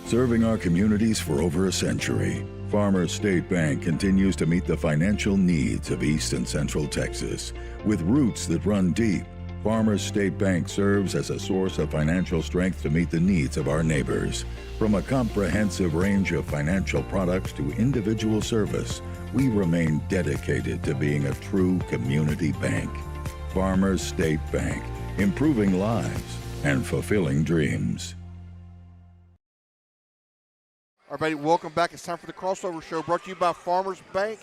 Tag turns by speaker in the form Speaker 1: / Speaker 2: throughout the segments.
Speaker 1: Serving our communities for over a century, Farmers State Bank continues to meet the financial needs of East and Central Texas. With roots that run deep, Farmers State Bank serves as a source of financial strength to meet the needs of our neighbors. From a comprehensive range of financial products to individual service, we remain dedicated to being a true community bank. Farmers State Bank, improving lives and fulfilling dreams.
Speaker 2: Everybody, welcome back. It's time for the Crossover Show, brought to you by Farmers Bank,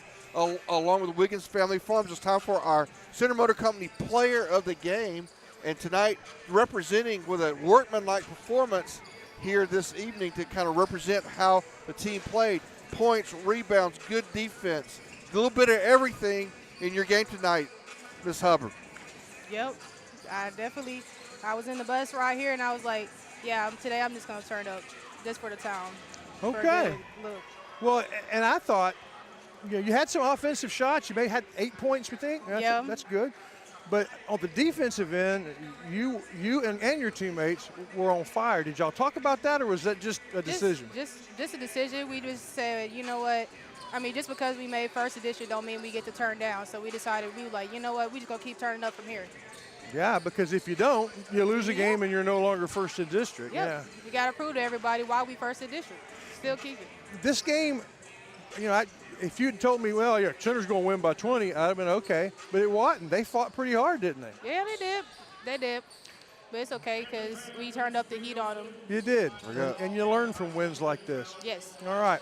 Speaker 2: along with Wiggins Family Farms. It's time for our Center Motor Company Player of the Game. And tonight, representing with a workmanlike performance here this evening to kind of represent how the team played. Points, rebounds, good defense, a little bit of everything in your game tonight, Ms. Hubbard.
Speaker 3: Yep, I was in the bus right here, and I was like, yeah, today I'm just going to turn up just for the town.
Speaker 4: Okay. Well, and I thought, you had some offensive shots. You may have had 8 points, you think? That's good. But on the defensive end, you and your teammates were on fire. Did y'all talk about that, or was that just a decision?
Speaker 3: Just a decision. We just said, you know what? I mean, just because we made first edition don't mean we get to turn down. So we decided, we were like, you know what? We just going to keep turning up from here.
Speaker 4: Yeah, because if you don't, you lose a game and you're no longer first in district.
Speaker 3: Yep.
Speaker 4: Yeah.
Speaker 3: We got to prove to everybody why we first in district. Still keep it.
Speaker 4: This game, if you'd told me, well, yeah, Center's going to win by 20, I'd have been okay. But it wasn't. They fought pretty hard, didn't they?
Speaker 3: Yeah, they did. They did. But it's okay because we turned up the heat on them.
Speaker 4: You did. And you learn from wins like this.
Speaker 3: Yes.
Speaker 4: All right.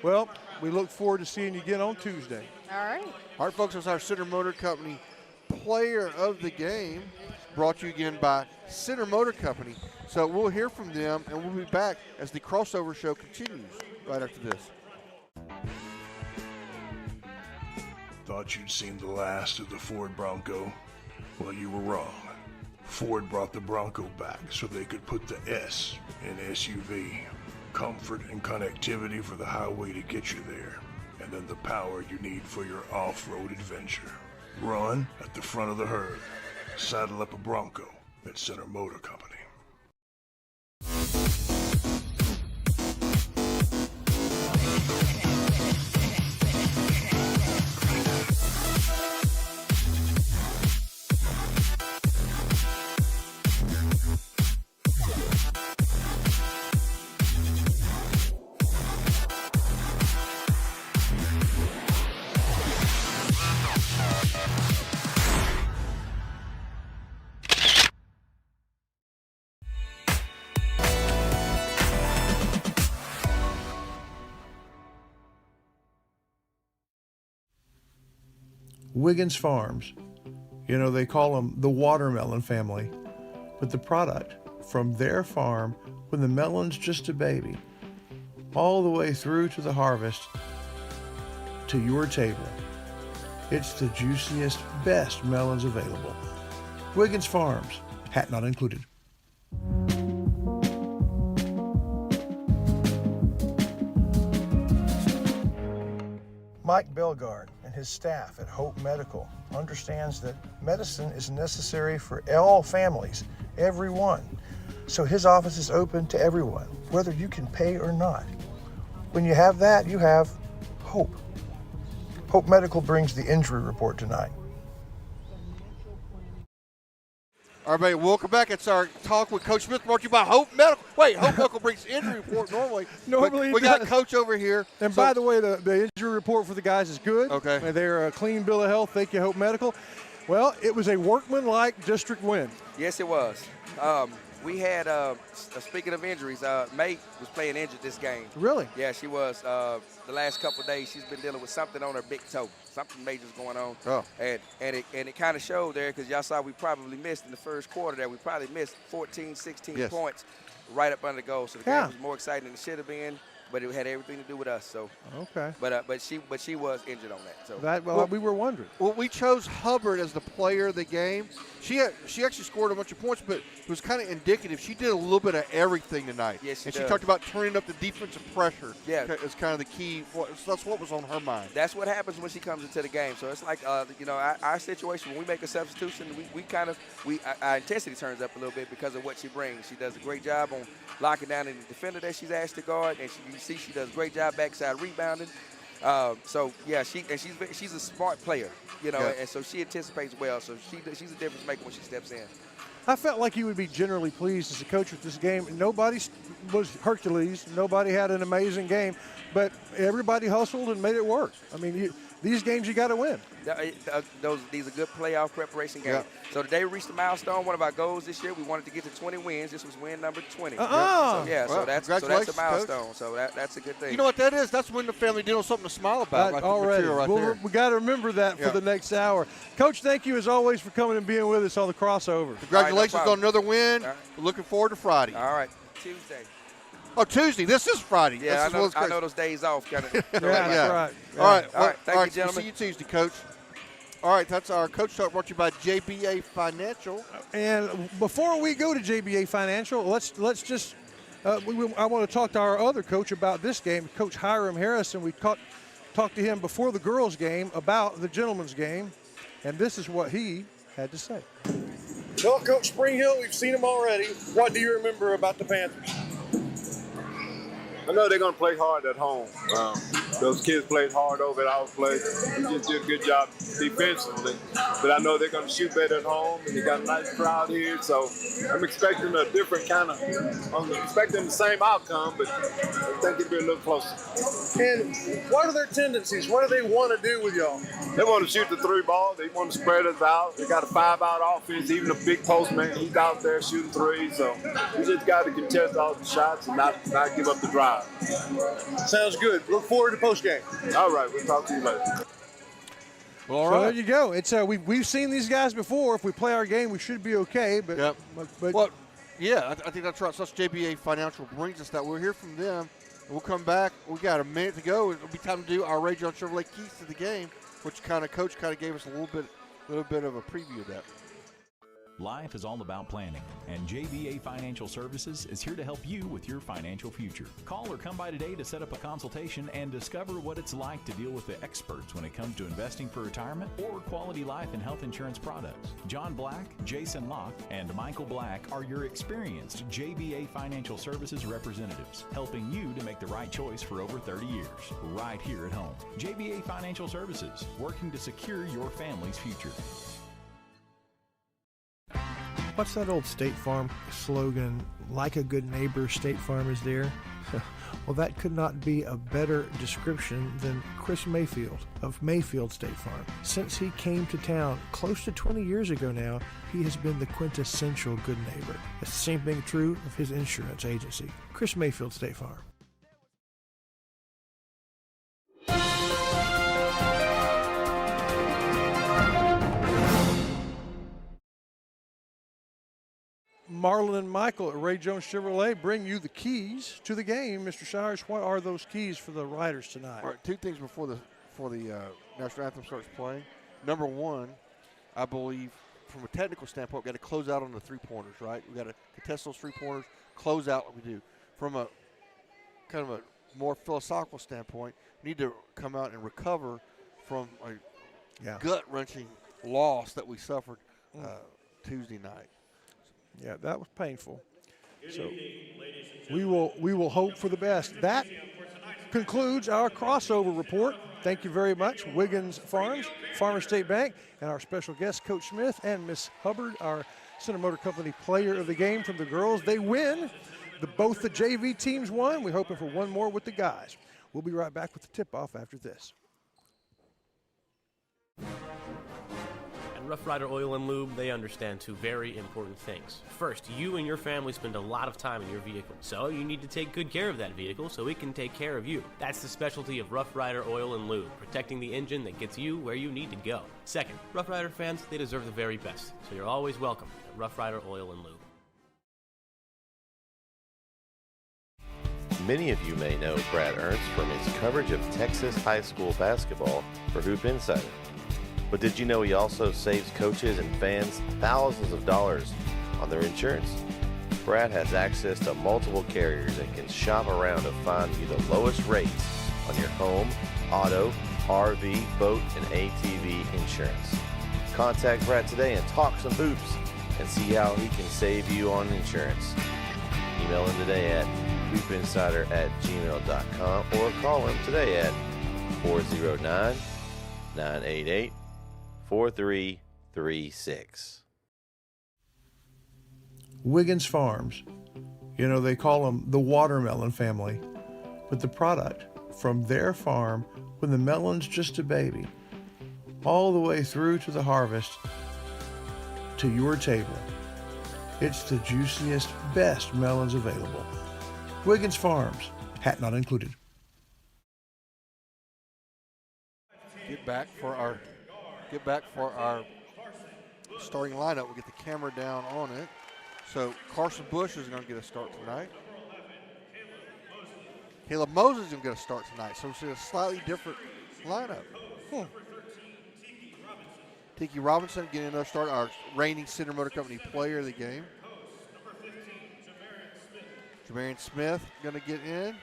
Speaker 4: Well, we look forward to seeing you again on Tuesday.
Speaker 3: All right.
Speaker 2: All right, folks, it's our Center Motor Company Player of the Game, brought to you again by Center Motor Company. So we'll hear from them, and we'll be back as the Crossover Show continues right after this.
Speaker 5: Thought you'd seen the last of the Ford Bronco? Well, you were wrong. Ford brought the Bronco back so they could put the S in SUV. Comfort and connectivity for the highway to get you there, and then the power you need for your off-road adventure. Run at the front of the herd. Saddle up a Bronco at Center Motor Company.
Speaker 4: Wiggins Farms. They call them the watermelon family, but the product from their farm when the melon's just a baby, all the way through to the harvest to your table. It's the juiciest, best melons available. Wiggins Farms, hat not included. Mike Belgard and his staff at Hope Medical understands that medicine is necessary for all families, everyone. So his office is open to everyone, whether you can pay or not. When you have that, you have hope. Hope Medical brings the injury report tonight.
Speaker 2: All right, everybody, welcome back. It's our Talk with Coach Smith, brought to you by Hope Medical. Wait, Hope Medical brings the injury report normally. We got Coach over here.
Speaker 4: And by the way, the injury report for the guys is good.
Speaker 2: Okay.
Speaker 4: They're a clean bill of health. Thank you, Hope Medical. Well, it was a workmanlike district win.
Speaker 6: Yes, it was. We had, speaking of injuries, May was playing injured this game.
Speaker 4: Really?
Speaker 6: Yeah, she was. The last couple of days, she's been dealing with something on her big toe. Something major's going on.
Speaker 2: Oh.
Speaker 6: And it kind of showed there because y'all saw we probably missed in the first quarter there. We probably missed 14, 16 points right up under the goal. So the game was more exciting than it should have been. but it had everything to do with us. So,
Speaker 4: Okay.
Speaker 6: but she was injured on that. So
Speaker 4: We were wondering.
Speaker 2: Well, we chose Hubbard as the player of the game. She actually scored a bunch of points, but it was kind of indicative. She did a little bit of everything tonight.
Speaker 6: Yes,
Speaker 2: and
Speaker 6: she
Speaker 2: she
Speaker 6: does.
Speaker 2: talked about turning up the defensive pressure.
Speaker 6: Yeah.
Speaker 2: It's kind of the key. That's what was on her mind.
Speaker 6: that's what happens when she comes into the game. So it's like, our situation when we make a substitution, our intensity turns up a little bit because of what she brings. She does a great job on locking down the defender that she's asked to guard, and you see she does a great job backside rebounding. She's a smart player, and so she anticipates well. So she's a difference maker when she steps in.
Speaker 7: I felt like you would be generally pleased as a coach with this game. Nobody was Hercules. Nobody had an amazing game, but everybody hustled and made it work. I mean, these games you got to win.
Speaker 6: These are good playoff preparation games.
Speaker 2: Yeah.
Speaker 6: So today we reached a milestone. One of our goals this year, we wanted to get to 20 wins. This was win number 20. So that's a milestone.
Speaker 2: Coach.
Speaker 6: So that's a good thing.
Speaker 2: You know what that is? That's when the family deals something to smile about. Like
Speaker 7: already.
Speaker 2: The material right there.
Speaker 7: We got to remember that for the next hour. Coach, thank you as always for coming and being with us on the crossover.
Speaker 2: Congratulations
Speaker 6: All right, no
Speaker 2: on another win.
Speaker 6: All right.
Speaker 2: We're looking forward to Friday.
Speaker 6: All right, Tuesday.
Speaker 2: Oh, Tuesday. This is Friday.
Speaker 6: Yeah,
Speaker 2: This is
Speaker 6: I know those days off. Kind of.
Speaker 7: That's right.
Speaker 2: All right.
Speaker 6: All right. Thank you, gentlemen.
Speaker 2: We'll see you Tuesday, Coach. All right, that's our Coach Talk brought to you by JBA Financial.
Speaker 7: And before we go to JBA Financial, let's just I want to talk to our other coach about this game, Coach Hiram Harrison. We talked to him before the girls' game about the gentlemen's game, and this is what he had to say.
Speaker 8: Well, Coach Springhill, we've seen them already. What do you remember about the Panthers?
Speaker 9: I know they're going to play hard at home. Those kids played hard over at our place. We just did a good job defensively. But I know they're going to shoot better at home, and they got a nice crowd here. So I'm expecting a different I'm expecting the same outcome, but I think it'll be a little closer.
Speaker 8: And what are their tendencies? What do they want to do with y'all?
Speaker 9: They want to shoot the 3 ball. They want to spread us out. They got a 5-out offense. Even a big postman, he's out there shooting 3. So we just got to contest all the shots and not give up the drive.
Speaker 8: Sounds good. Look forward to postgame.
Speaker 9: All right, we'll talk to you later.
Speaker 2: Well, all
Speaker 7: So
Speaker 2: right.
Speaker 7: there you go. It's we've seen these guys before. If we play our game, we should be okay. But,
Speaker 2: Yep.
Speaker 7: but
Speaker 2: Well, yeah, I think that's right. So that's JBA Financial brings us that. We'll hear from them. We'll come back. We got a minute to go. It'll be time to do our Ray John Chevrolet keys to the game, which Coach gave us a little bit of a preview of that.
Speaker 10: Life is all about planning, and JBA Financial Services is here to help you with your financial future. Call or come by today to set up a consultation and discover what it's like to deal with the experts when it comes to investing for retirement or quality life and health insurance products. John Black, Jason Locke, and Michael Black are your experienced JBA Financial Services representatives, helping you to make the right choice for over 30 years, right here at home. JBA Financial Services, working to secure your family's future.
Speaker 4: What's that old State Farm slogan? Like a good neighbor, State Farm is there. Well, that could not be a better description than Chris Mayfield of Mayfield State Farm. Since he came to town close to 20 years ago now, he has been the quintessential good neighbor. It's the same thing true of his insurance agency, Chris Mayfield State Farm.
Speaker 7: Marlon and Michael at Ray Jones Chevrolet bring you the keys to the game. Mr. Shires, what are those keys for the Riders tonight?
Speaker 2: All right, 2 things before the national anthem starts playing. Number 1, I believe, from a technical standpoint, we've got to close out on the 3-pointers, right? We've got to contest those 3-pointers, close out what we do. From a kind of a more philosophical standpoint, we need to come out and recover from a gut-wrenching loss that we suffered Tuesday night.
Speaker 7: Yeah, that was painful. So we will hope for the best. That concludes our crossover report. Thank you very much, Wiggins Farms, Farmer State Bank, and our special guest, Coach Smith, and Miss Hubbard, our Center Motor Company player of the game from the girls. They win. Both the JV teams won. We're hoping for one more with the guys. We'll be right back with the tip-off after this.
Speaker 11: Rough Rider Oil and Lube, they understand 2 very important things. First, you and your family spend a lot of time in your vehicle, so you need to take good care of that vehicle so it can take care of you. That's the specialty of Rough Rider Oil and Lube, protecting the engine that gets you where you need to go. Second, Rough Rider fans, they deserve the very best, so you're always welcome at Rough Rider Oil and Lube.
Speaker 12: Many of you may know Brad Ernst from his coverage of Texas high school basketball for Hoop Insider. But did you know he also saves coaches and fans thousands of dollars on their insurance? Brad has access to multiple carriers and can shop around to find you the lowest rates on your home, auto, RV, boat, and ATV insurance. Contact Brad today and talk some hoops and see how he can save you on insurance. Email him today at hoopinsider@gmail.com or call him today at 409-988-4336.
Speaker 4: Wiggins Farms. You know, they call them the watermelon family, but the product from their farm when the melon's just a baby, all the way through to the harvest to your table. It's the juiciest, best melons available. Wiggins Farms, hat not included.
Speaker 2: Get back for our starting lineup. We'll get the camera down on it. So Carson Bush is going to get a start tonight. Caleb Moses is going to get a start tonight. So it's a slightly different lineup. Tiki Robinson getting another start, our reigning Center Motor Company player of the game. Jamarian Smith going to get in.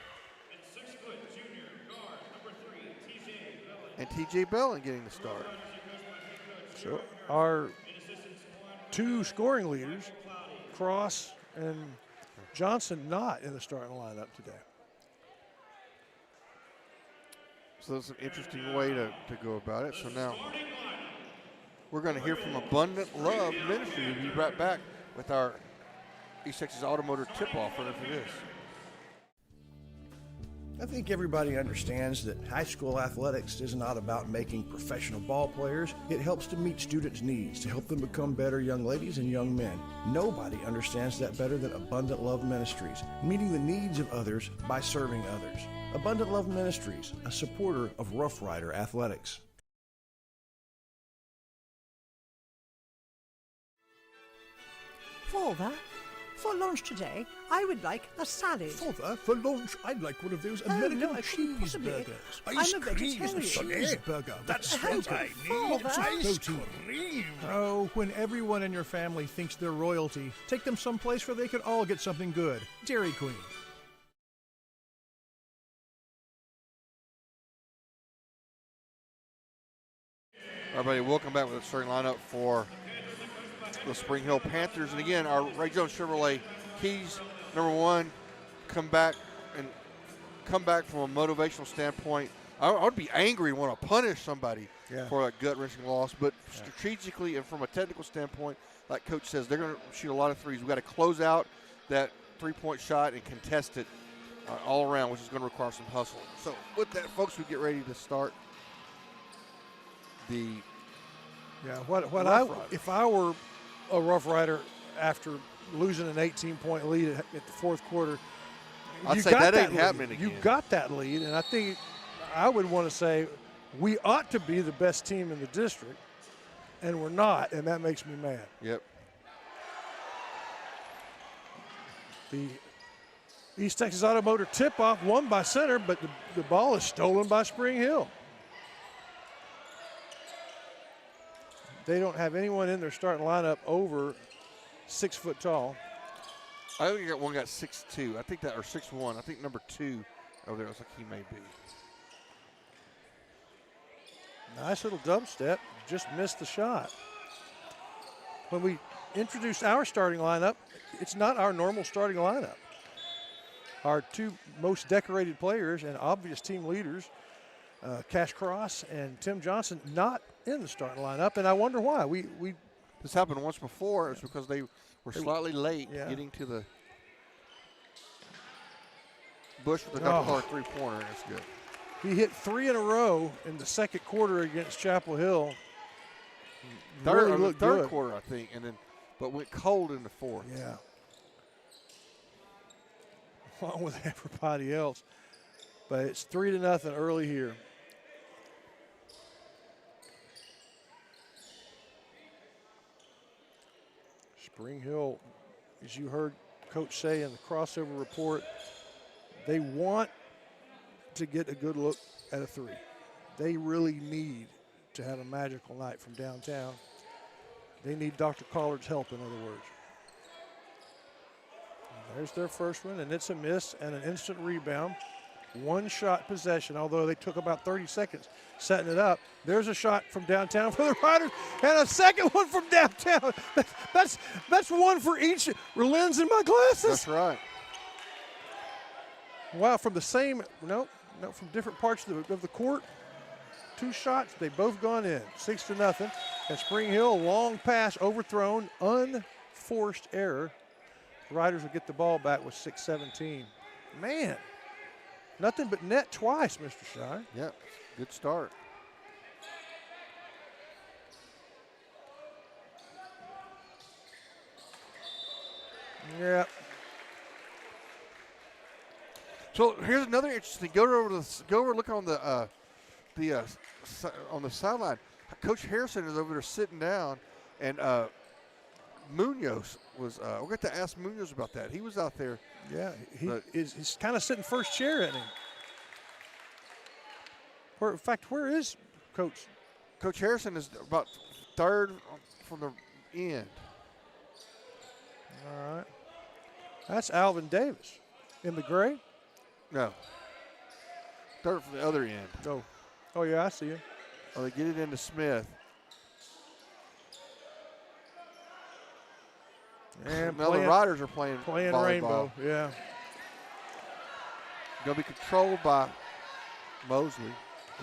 Speaker 2: And TJ Bellin getting the start.
Speaker 7: So our two scoring leaders, Cross and Johnson, not in the starting lineup today.
Speaker 2: So that's an interesting way to go about it. So now we're going to hear from Abundant Love Ministry. We'll be right back with our East Texas Automotive tip-off right after this.
Speaker 13: I think everybody understands that high school athletics is not about making professional ball players. It helps to meet students' needs, to help them become better young ladies and young men. Nobody understands that better than Abundant Love Ministries, meeting the needs of others by serving others. Abundant Love Ministries, a supporter of Rough Rider Athletics.
Speaker 14: Father, for lunch today, I would like a salad.
Speaker 15: Father, for lunch, I'd like one of those American cheeseburgers.
Speaker 14: I'm a vegetarian.
Speaker 15: Cheeseburger, that's what I need. Ice cream.
Speaker 7: Oh, when everyone in your family thinks they're royalty, take them someplace where they can all get something good. Dairy Queen.
Speaker 2: Everybody, welcome back with the starting lineup for the Spring Hill Panthers. And again, our Ray Jones Chevrolet keys, number one, come back from a motivational standpoint. I would be angry and want to punish somebody for that gut-wrenching loss, but strategically and from a technical standpoint, like Coach says, they're going to shoot a lot of threes. We've got to close out that three-point shot and contest it all around, which is going to require some hustle. So with that, folks, we get ready to start the
Speaker 7: if I were a Rough Rider after losing an 18-point lead at the fourth quarter,
Speaker 2: I'd say that ain't happening again.
Speaker 7: You got that lead, and I think I would want to say we ought to be the best team in the district, and we're not, and that makes me mad.
Speaker 2: Yep.
Speaker 7: The East Texas Automotive tip-off won by Center, but the ball is stolen by Spring Hill. They don't have anyone in their starting lineup over 6 foot tall.
Speaker 2: I think one got 6'2". I think that, or 6'1". I think number 2 over there looks like he may be.
Speaker 7: Nice little dub step, just missed the shot. When we introduced our starting lineup, it's not our normal starting lineup. Our two most decorated players and obvious team leaders, Cash Cross and Tim Johnson, not in the starting lineup, and I wonder why.
Speaker 2: This happened once before. It's because they were slightly late getting to the Bush with the double three-pointer. That's good.
Speaker 7: He hit 3 in a row in the second quarter against Chapel Hill.
Speaker 2: Third quarter, I think, but went cold in the fourth.
Speaker 7: Yeah. Along with everybody else. But it's 3-0 early here. Spring Hill, as you heard Coach say in the crossover report, They want to get a good look at a three. They really need to have a magical night from downtown. They need Dr. Collard's help, in other words. And there's their first one, and it's a miss and an instant rebound. One-shot possession, although they took about 30 seconds setting it up. There's a shot from downtown for the Riders, and a second one from downtown. That's one for each lens in my glasses.
Speaker 2: That's right.
Speaker 7: Wow, from the same, no, from different parts of the court. Two shots, they both gone in, 6-0. And Spring Hill, long pass overthrown, unforced error. The Riders will get the ball back with 6:17. Man, nothing but net twice, Mr. Shy.
Speaker 2: Yep, good start.
Speaker 7: Yep.
Speaker 2: So here's another interesting. Go over look on the sideline. Coach Harrison is over there sitting down, and Munoz was. We're going to ask Munoz about that. He was out there.
Speaker 7: Yeah, he's kind of sitting first chair, isn't he? In fact, where is Coach?
Speaker 2: Coach Harrison is about third from the end.
Speaker 7: All right. That's Alvin Davis in the gray.
Speaker 2: No. Third from the other end.
Speaker 7: Oh yeah, I see you.
Speaker 2: Oh, they get it into Smith.
Speaker 7: And
Speaker 2: now the Riders are playing volleyball.
Speaker 7: Rainbow, yeah.
Speaker 2: Going to be controlled by Mosley.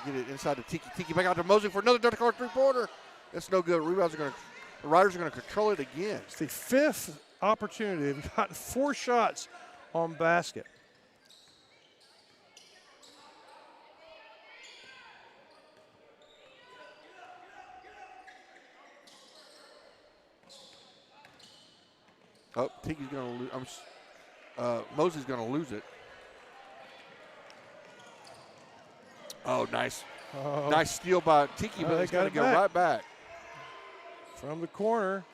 Speaker 2: They get it inside to Tiki. Tiki back out to Mosley for another Dr. Collar three-pointer. That's no good. The Riders are going to control it again.
Speaker 7: It's the fifth opportunity. They've gotten 4 shots on basket.
Speaker 2: Oh, Tiki's going to lose. Mosley's going to lose it. Oh, nice. Nice steal by Tiki, but it's going to go right back.
Speaker 7: From the corner,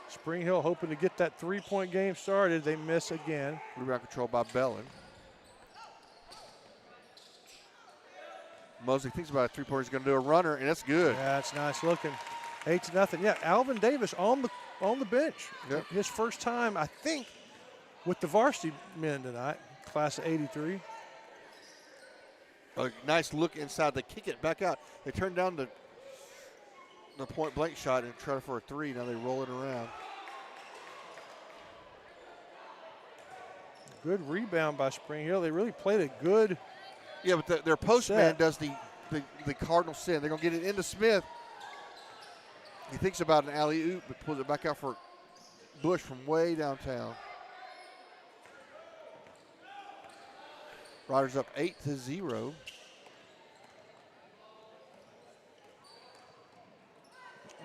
Speaker 7: Spring Hill hoping to get that three-point game started. They miss again.
Speaker 2: Rebound control by Bellin. Mosley thinks about a three-pointer. He's going to do a runner, and that's good.
Speaker 7: Yeah, that's nice looking. 8-0. Yeah, Alvin Davis on the bench.
Speaker 2: Yep.
Speaker 7: His first time, I think, with the varsity men tonight, class of 83.
Speaker 2: A nice look inside. They kick it back out. They turn down the point-blank shot and try for a three. Now they roll it around.
Speaker 7: Good rebound by Spring Hill. They really played a good
Speaker 2: Yeah, but their postman does the cardinal sin. They're going to get it into Smith. He thinks about an alley-oop, but pulls it back out for Bush from way downtown. Riders up 8-0.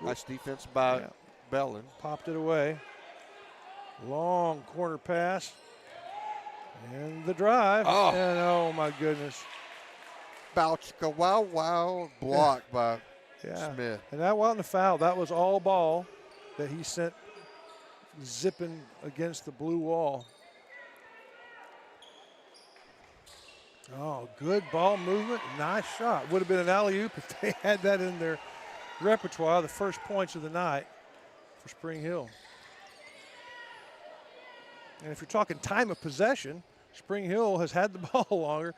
Speaker 2: Nice defense by Bellin.
Speaker 7: Popped it away. Long corner pass. And the drive.
Speaker 2: Oh.
Speaker 7: And oh my goodness.
Speaker 2: Bouchka, wow, blocked by Smith.
Speaker 7: And that wasn't a foul. That was all ball that he sent zipping against the blue wall. Oh, good ball movement. Nice shot. Would have been an alley-oop if they had that in their repertoire. The first points of the night for Spring Hill. And if you're talking time of possession, Spring Hill has had the ball longer,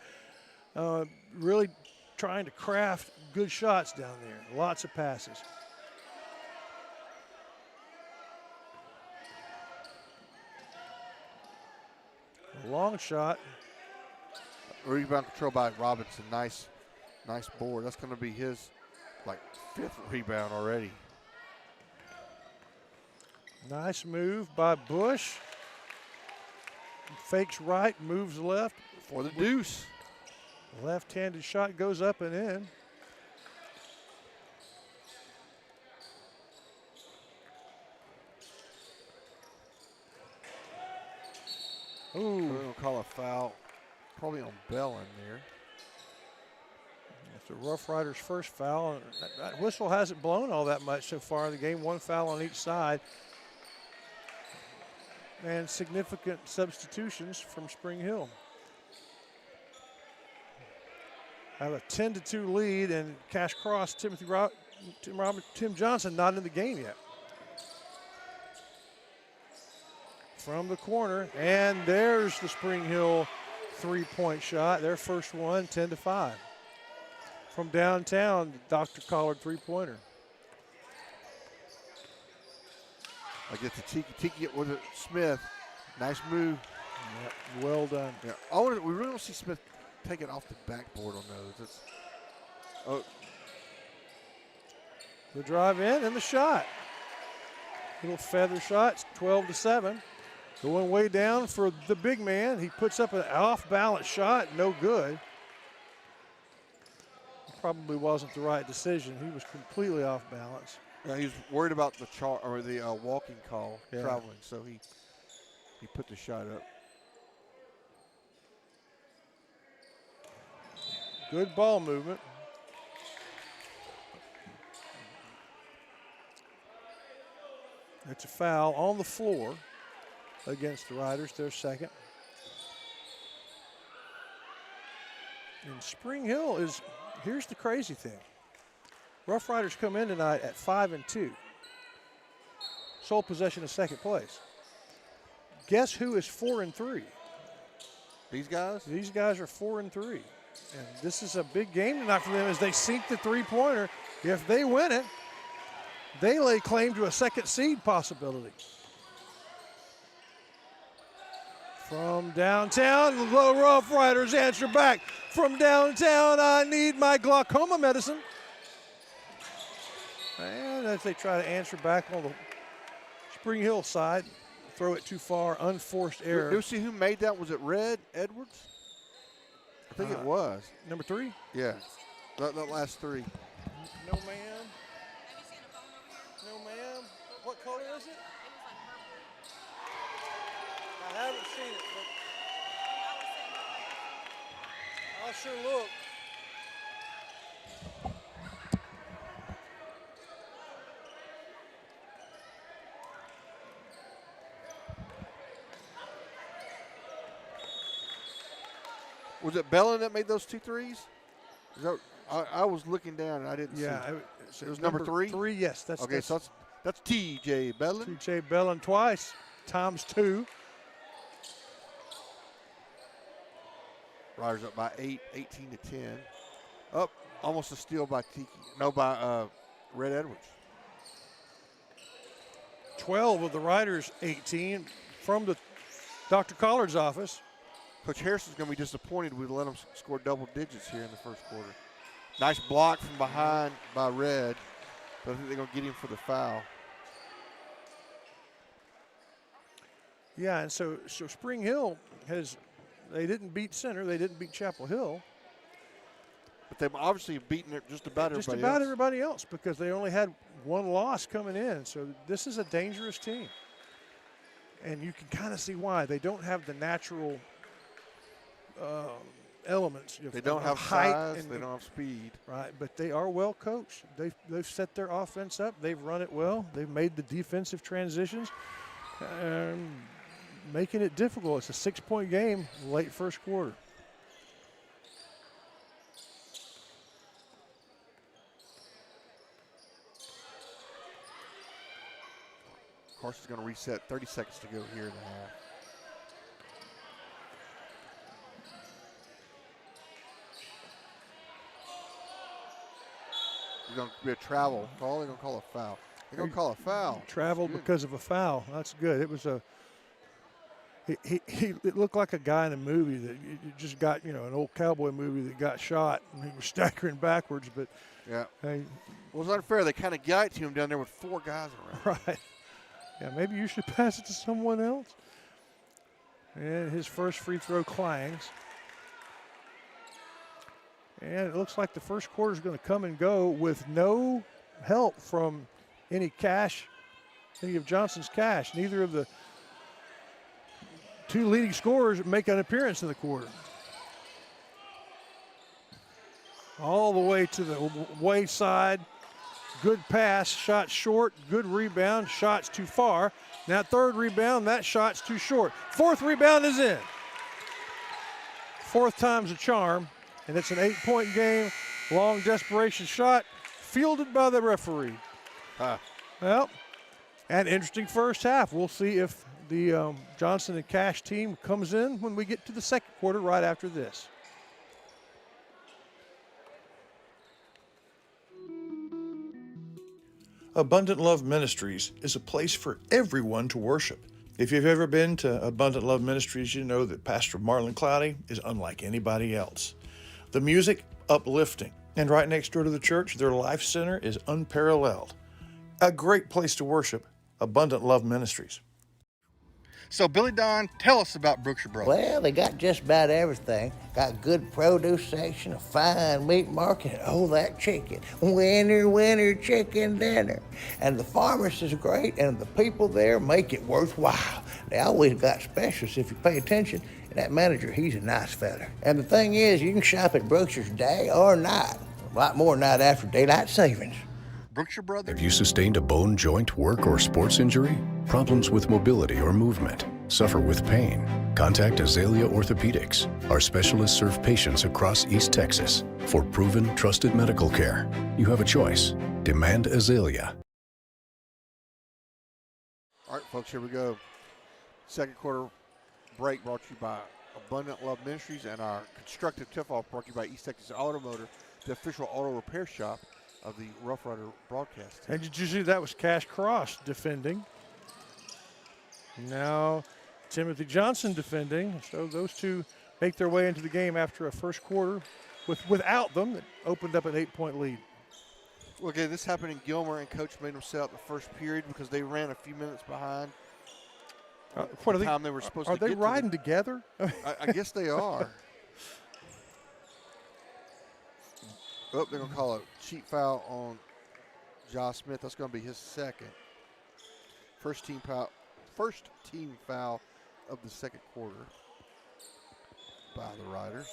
Speaker 7: really trying to craft good shots down there. Lots of passes. A long shot.
Speaker 2: Rebound control by Robinson. Nice board. That's going to be his fifth rebound already.
Speaker 7: Nice move by Bush. Fakes right, moves left.
Speaker 2: For the deuce.
Speaker 7: Left-handed shot goes up and in. Ooh.
Speaker 2: We're going to call a foul. Probably on Bellin there.
Speaker 7: It's the Rough Riders' first foul. That whistle hasn't blown all that much so far in the game. 1 foul on each side. And significant substitutions from Spring Hill. have a 10-2 lead, and Cash Cross, Tim Johnson not in the game yet. From the corner, and there's the Spring Hill three-point shot. Their first one, 10-5. From downtown, Dr. Collard three-pointer.
Speaker 2: I get to Tiki with it. Smith. Nice move.
Speaker 7: Yep, well done.
Speaker 2: Yeah. We really don't see Smith take it off the backboard on those.
Speaker 7: The drive in and the shot. Little feather shot, 12-7. Going way down for the big man. He puts up an off-balance shot, no good. Probably wasn't the right decision. He was completely off balance.
Speaker 2: Yeah, he was worried about the walking call,
Speaker 7: Yeah.
Speaker 2: traveling, so he put the shot up.
Speaker 7: Good ball movement. It's a foul on the floor against the Riders, their second. And Spring Hill is, here's the crazy thing. Rough Riders come in tonight at 5-2. Sole possession of second place. Guess who is 4-3?
Speaker 2: These guys?
Speaker 7: These guys are 4-3. And this is a big game tonight for them as they sink the three-pointer. If they win it, they lay claim to a second seed possibility. From downtown, the Rough Riders answer back. From downtown, I need my glaucoma medicine. And as they try to answer back on the Spring Hill side, throw it too far, unforced error.
Speaker 2: You see who made that? Was it Red Edwards? I think it was.
Speaker 7: Number 3?
Speaker 2: Yeah, that last three.
Speaker 7: No, ma'am. No, ma'am. What color is it? I haven't seen it, but I'll sure look.
Speaker 2: Was it Bellin that made those 2 threes? Is that, I was looking down and I didn't see. It was number 3?
Speaker 7: 3, yes. That's
Speaker 2: okay, so that's T.J. Bellin.
Speaker 7: T.J. Bellin twice, times 2.
Speaker 2: Riders up by 8, 18-10. Up almost a steal by Tiki. No, by Red Edwards.
Speaker 7: 12 of the Riders, 18 from the Dr. Collard's office.
Speaker 2: Coach Harrison's going to be disappointed we let them score double digits here in the first quarter. Nice block from behind by Red, but I think they're going to get him for the foul.
Speaker 7: Yeah, and so Spring Hill they didn't beat Center, they didn't beat Chapel Hill.
Speaker 2: But they've obviously beaten just about everybody else.
Speaker 7: Just about everybody else because they only had one loss coming in. So this is a dangerous team. And you can kind of see why. They don't have the natural elements.
Speaker 2: They don't have
Speaker 7: height
Speaker 2: size, they don't have speed.
Speaker 7: Right, but they are well coached. They've set their offense up. They've run it well. They've made the defensive transitions, making it difficult. It's a 6-point game late first quarter.
Speaker 2: Of course, it's going to reset. 30 seconds to go here in the half. You're going to be a travel call. They're going to call a foul. They're going to call a foul.
Speaker 7: Traveled because of a foul. That's good. It was it looked like a guy in a movie that you just got, an old cowboy movie that got shot and he was staggering backwards. But
Speaker 2: yeah,
Speaker 7: hey,
Speaker 2: well, it's unfair. They kind of got to him down there with 4 guys around.
Speaker 7: Right. Yeah, maybe you should pass it to someone else. And his first free throw clangs. And it looks like the first quarter is going to come and go with no help from any of Johnson's cash. Neither of the 2 leading scorers make an appearance in the quarter. All the way to the way side. Good pass, shot short, good rebound, shots too far. Now 3rd rebound, that shot's too short. 4th rebound is in. 4th time's a charm. and it's an 8-point game. Long desperation shot, fielded by the referee. Well, an interesting first half. We'll see if the Johnson and Cash team comes in when we get to the second quarter right after this.
Speaker 4: Abundant Love Ministries is a place for everyone to worship. If you've ever been to Abundant Love Ministries, you know that Pastor Marlon Cloudy is unlike anybody else. The music, uplifting. And right next door to the church, their life center is unparalleled. A great place to worship, Abundant Love Ministries.
Speaker 2: So, Billy Don, tell us about Brookshire Brothers.
Speaker 16: Well, they got just about everything. Got good produce section, a fine meat market, and oh, that chicken. Winner, chicken dinner. And the pharmacist is great, and the people there make it worthwhile. They always got specials if you pay attention. And that manager, he's a nice fella. And the thing is, you can shop at Brookshire's day or night. A lot more night after daylight savings.
Speaker 2: Brookshire Brothers.
Speaker 17: Have you sustained a bone, joint, work, or sports injury? Problems with mobility or movement? Suffer with pain? Contact Azalea Orthopedics. Our specialists serve patients across East Texas. For proven, trusted medical care, you have a choice. Demand Azalea.
Speaker 2: All right, folks, here we go. Second quarter break brought to you by Abundant Love Ministries and our constructive tip-off brought to you by East Texas Automotive, the official auto repair shop of the Rough Rider broadcast team.
Speaker 7: And did you see that was Cash Cross defending? Now Timothy Johnson defending. So those two make their way into the game after a first quarter. Without them, it opened up an 8-point lead.
Speaker 2: Well, again, this happened in Gilmer, and Coach made them set up the first period because they ran a few minutes behind.
Speaker 7: What are
Speaker 2: the time they were supposed
Speaker 7: are
Speaker 2: to
Speaker 7: they
Speaker 2: get
Speaker 7: riding
Speaker 2: to
Speaker 7: together?
Speaker 2: I guess they are. Oh, they're going to call a cheat foul on Josh Smith. That's going to be his second. First team foul of the second quarter by the Riders.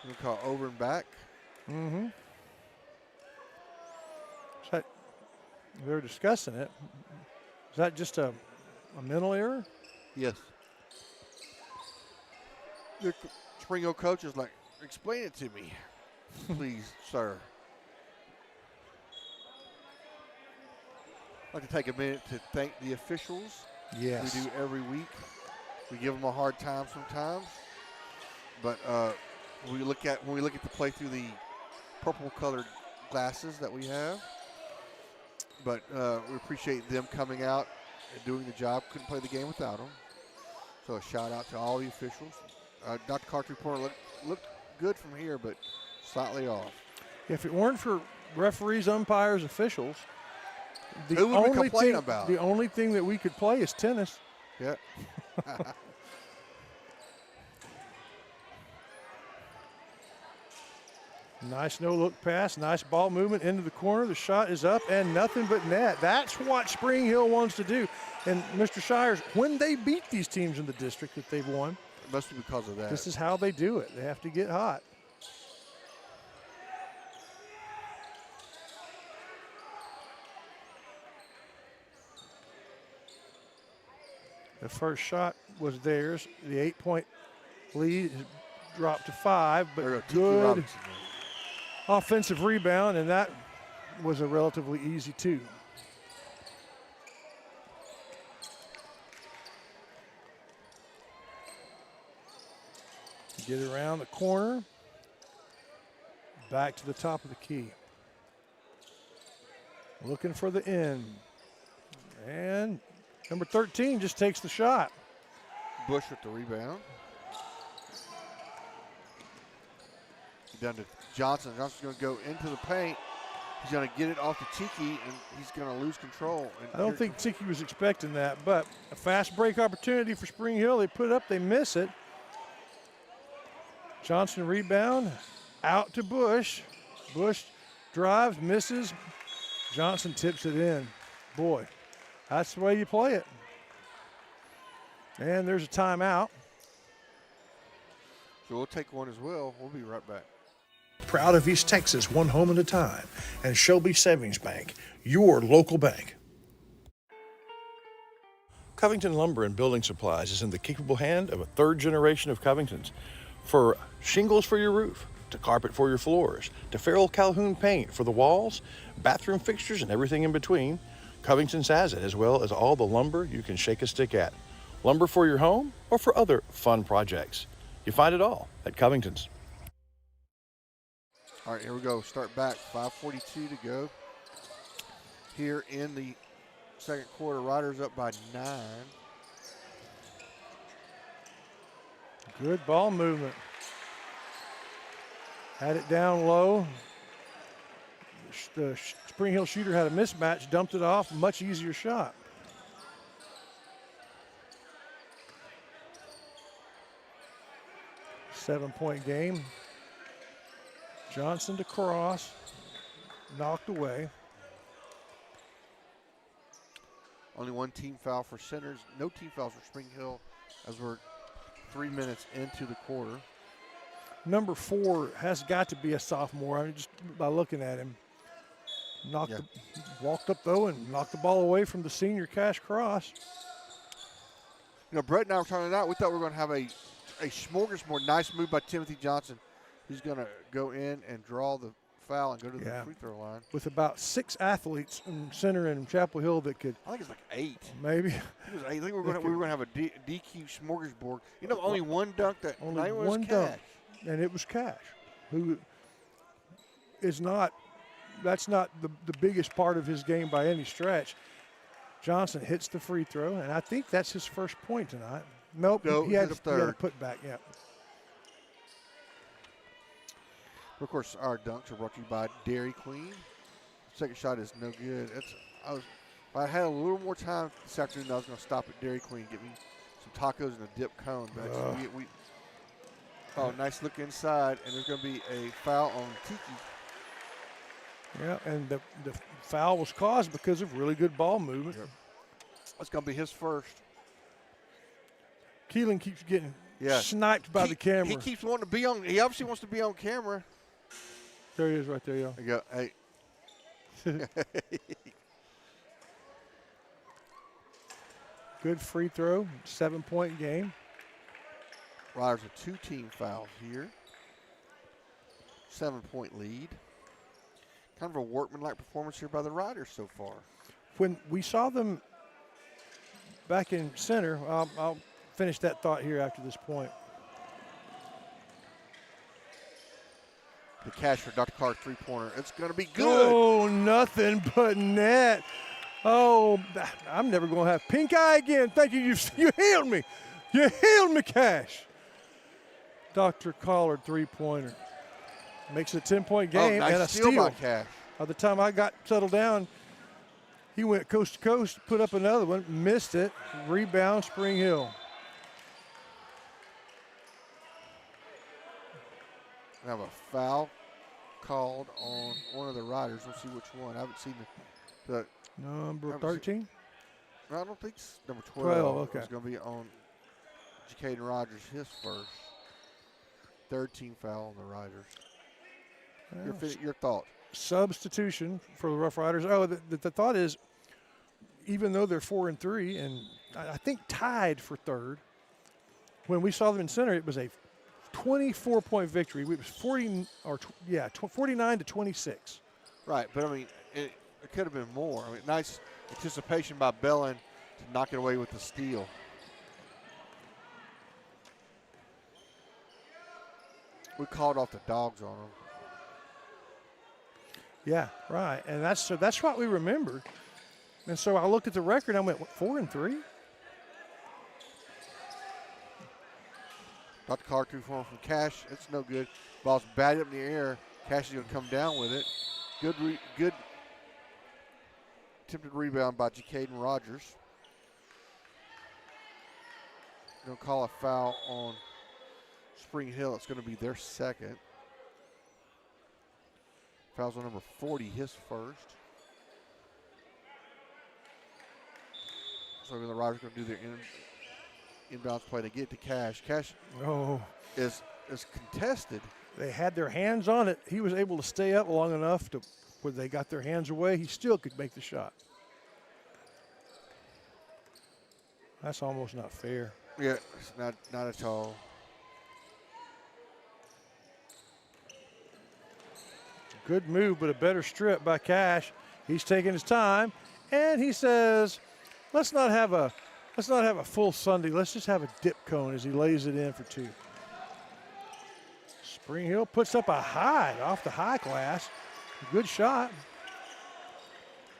Speaker 2: We're going to call over and back.
Speaker 7: Mm-hmm. They're discussing it. Is that just a mental error?
Speaker 2: Yes. The Spring Hill coach is like, explain it to me, please, sir. I'd like to take a minute to thank the officials.
Speaker 7: Yes.
Speaker 2: We do every week. We give them a hard time sometimes, but when we look at the play through the purple-colored glasses that we have. But we appreciate them coming out and doing the job. Couldn't play the game without them. So a shout out to all the officials. Dr. Carter's report looked good from here, but slightly off.
Speaker 7: If it weren't for referees, umpires, officials,
Speaker 2: who would we complain about?
Speaker 7: The only thing that we could play is tennis.
Speaker 2: Yeah.
Speaker 7: Nice no-look pass, nice ball movement into the corner. The shot is up and nothing but net. That's what Spring Hill wants to do. And Mr. Shires, when they beat these teams in the district that they've won,
Speaker 2: it must be because of that.
Speaker 7: This is how they do it. They have to get hot. The first shot was theirs. The 8-point lead dropped to 5, but good offensive rebound, and that was a relatively easy 2. Get around the corner, back to the top of the key. Looking for the end. And number 13 just takes the shot.
Speaker 2: Bush with the rebound. Down to Johnson. Johnson's going to go into the paint. He's going to get it off to Tiki, and he's going to lose control. And
Speaker 7: I don't think Tiki was expecting that, but a fast break opportunity for Spring Hill. They put it up, they miss it. Johnson rebound, out to Bush. Bush drives, misses. Johnson tips it in. Boy, that's the way you play it. And there's a timeout.
Speaker 2: So we'll take one as well. We'll be right back.
Speaker 13: Proud of East Texas, one home at a time. And Shelby Savings Bank, your local bank.
Speaker 4: Covington Lumber and Building Supplies is in the capable hand of a third generation of Covingtons. For shingles for your roof, to carpet for your floors, to Farrell Calhoun paint for the walls, bathroom fixtures, and everything in between, Covington's has it, as well as all the lumber you can shake a stick at. Lumber for your home or for other fun projects. You find it all at Covington's.
Speaker 2: All right, here we go. Start back. 5:42 to go. Here in the second quarter, Riders up by 9.
Speaker 7: Good ball movement. Had it down low. The Spring Hill shooter had a mismatch, dumped it off, much easier shot. Seven-point game. Johnson to cross, knocked away.
Speaker 2: Only one team foul for Centers. No team fouls for Spring Hill as we're 3 minutes into the quarter.
Speaker 7: Number 4 has got to be a sophomore. I mean, just by looking at him. Walked up, though, and knocked the ball away from the senior Cash Cross.
Speaker 2: You know, Brett and I were talking about, we thought we were going to have a smorgasbord. Nice move by Timothy Johnson. He's going to go in and draw the foul and go to the free throw line.
Speaker 7: With about 6 athletes in Center and Chapel Hill that could.
Speaker 2: I think it's like 8.
Speaker 7: Maybe.
Speaker 2: I think we were going to have a DQ smorgasbord. You know, only one dunk that
Speaker 7: only
Speaker 2: was
Speaker 7: one
Speaker 2: Cash.
Speaker 7: dunk, and it was Cash, who is not. That's not the biggest part of his game by any stretch. Johnson hits the free throw, and I think that's his first point tonight. Nope, he had to put back. Yeah.
Speaker 2: Of course, our dunks are brought to you by Dairy Queen. Second shot is no good. If I had a little more time this afternoon, I was going to stop at Dairy Queen, get me some tacos and a dip cone. But nice look inside, and there's going to be a foul on Tiki.
Speaker 7: Yeah, and the foul was caused because of really good ball movement.
Speaker 2: Yep. That's going to be his first.
Speaker 7: Keelan keeps getting sniped by the camera.
Speaker 2: He keeps wanting to be on. He obviously wants to be on camera.
Speaker 7: There he is right there, y'all.
Speaker 2: There you go. Hey.
Speaker 7: Good free throw, 7-point game.
Speaker 2: Riders with 2 team fouls here. 7-point lead. Kind of a workmanlike performance here by the Riders so far.
Speaker 7: When we saw them back in Center, I'll finish that thought here after this point.
Speaker 2: The Cash for Dr. Clark three-pointer. It's going to be good.
Speaker 7: Oh, nothing but net. Oh, I'm never going to have pink eye again. Thank you. You healed me. You healed me, Cash. Dr. Collard three-pointer. Makes it a 10-point game
Speaker 2: nice
Speaker 7: and a
Speaker 2: steal
Speaker 7: steal.
Speaker 2: By Cash.
Speaker 7: By the time I got settled down, he went coast to coast, put up another one, missed it. Rebound, Spring Hill.
Speaker 2: We have a foul called on one of the Riders. We'll see which one. I haven't seen the
Speaker 7: number 13?
Speaker 2: No, I don't think it's number 12.
Speaker 7: 12, okay.
Speaker 2: It's going to be on Jacaden Rogers, his first. Third team foul on the Riders. Your thought?
Speaker 7: Substitution for the Rough Riders. Oh, the thought is, even though they're 4-3 and I think tied for third, when we saw them in Center, it was a 24-point victory. It was 49 to 26.
Speaker 2: Right, but I mean, it could have been more. I mean, nice anticipation by Bellin to knock it away with the steal. We called off the dogs on them.
Speaker 7: Yeah, right, and that's what we remembered. And so I looked at the record. And I went, what, 4-3?
Speaker 2: Dr. Clark threw from Cash. It's no good. Ball's batted up in the air. Cash is going to come down with it. Good attempted rebound by Jacaden Rogers. Going to call a foul on Spring Hill. It's going to be their second. Fouls on number 40, his first. So the Riders are going to do their inbounds play. They get to Cash. Cash is contested.
Speaker 7: They had their hands on it. He was able to stay up long enough to where they got their hands away. He still could make the shot. That's almost not fair.
Speaker 2: Yeah, it's not at all.
Speaker 7: Good move, but a better strip by Cash. He's taking his time, and he says, let's not have a full Sunday. Let's just have a dip cone as he lays it in for 2. Spring Hill puts up a high off the high glass. Good shot.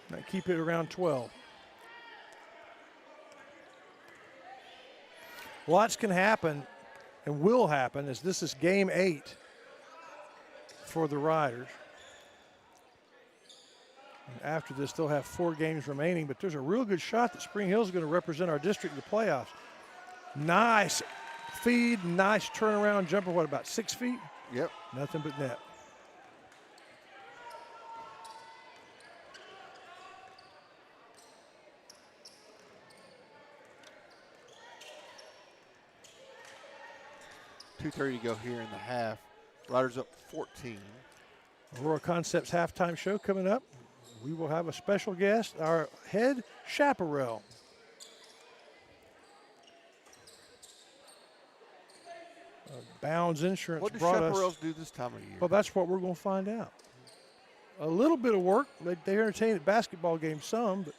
Speaker 7: Might keep it around 12. Lots can happen and will happen as this is game 8 for the Riders. And after this, they'll have 4 games remaining, but there's a real good shot that Spring Hill is going to represent our district in the playoffs. Nice feed, nice turnaround jumper. What, about 6 feet?
Speaker 2: Yep.
Speaker 7: Nothing but net.
Speaker 2: .230 to go here in the half. Riders up 14.
Speaker 7: Aurora Concepts halftime show coming up. We will have a special guest, our head chaparral. Bounds Insurance
Speaker 2: What do
Speaker 7: brought
Speaker 2: chaparrals
Speaker 7: us.
Speaker 2: do this time of year?
Speaker 7: Well, that's what we're going to find out. A little bit of work. They entertain at basketball games some, but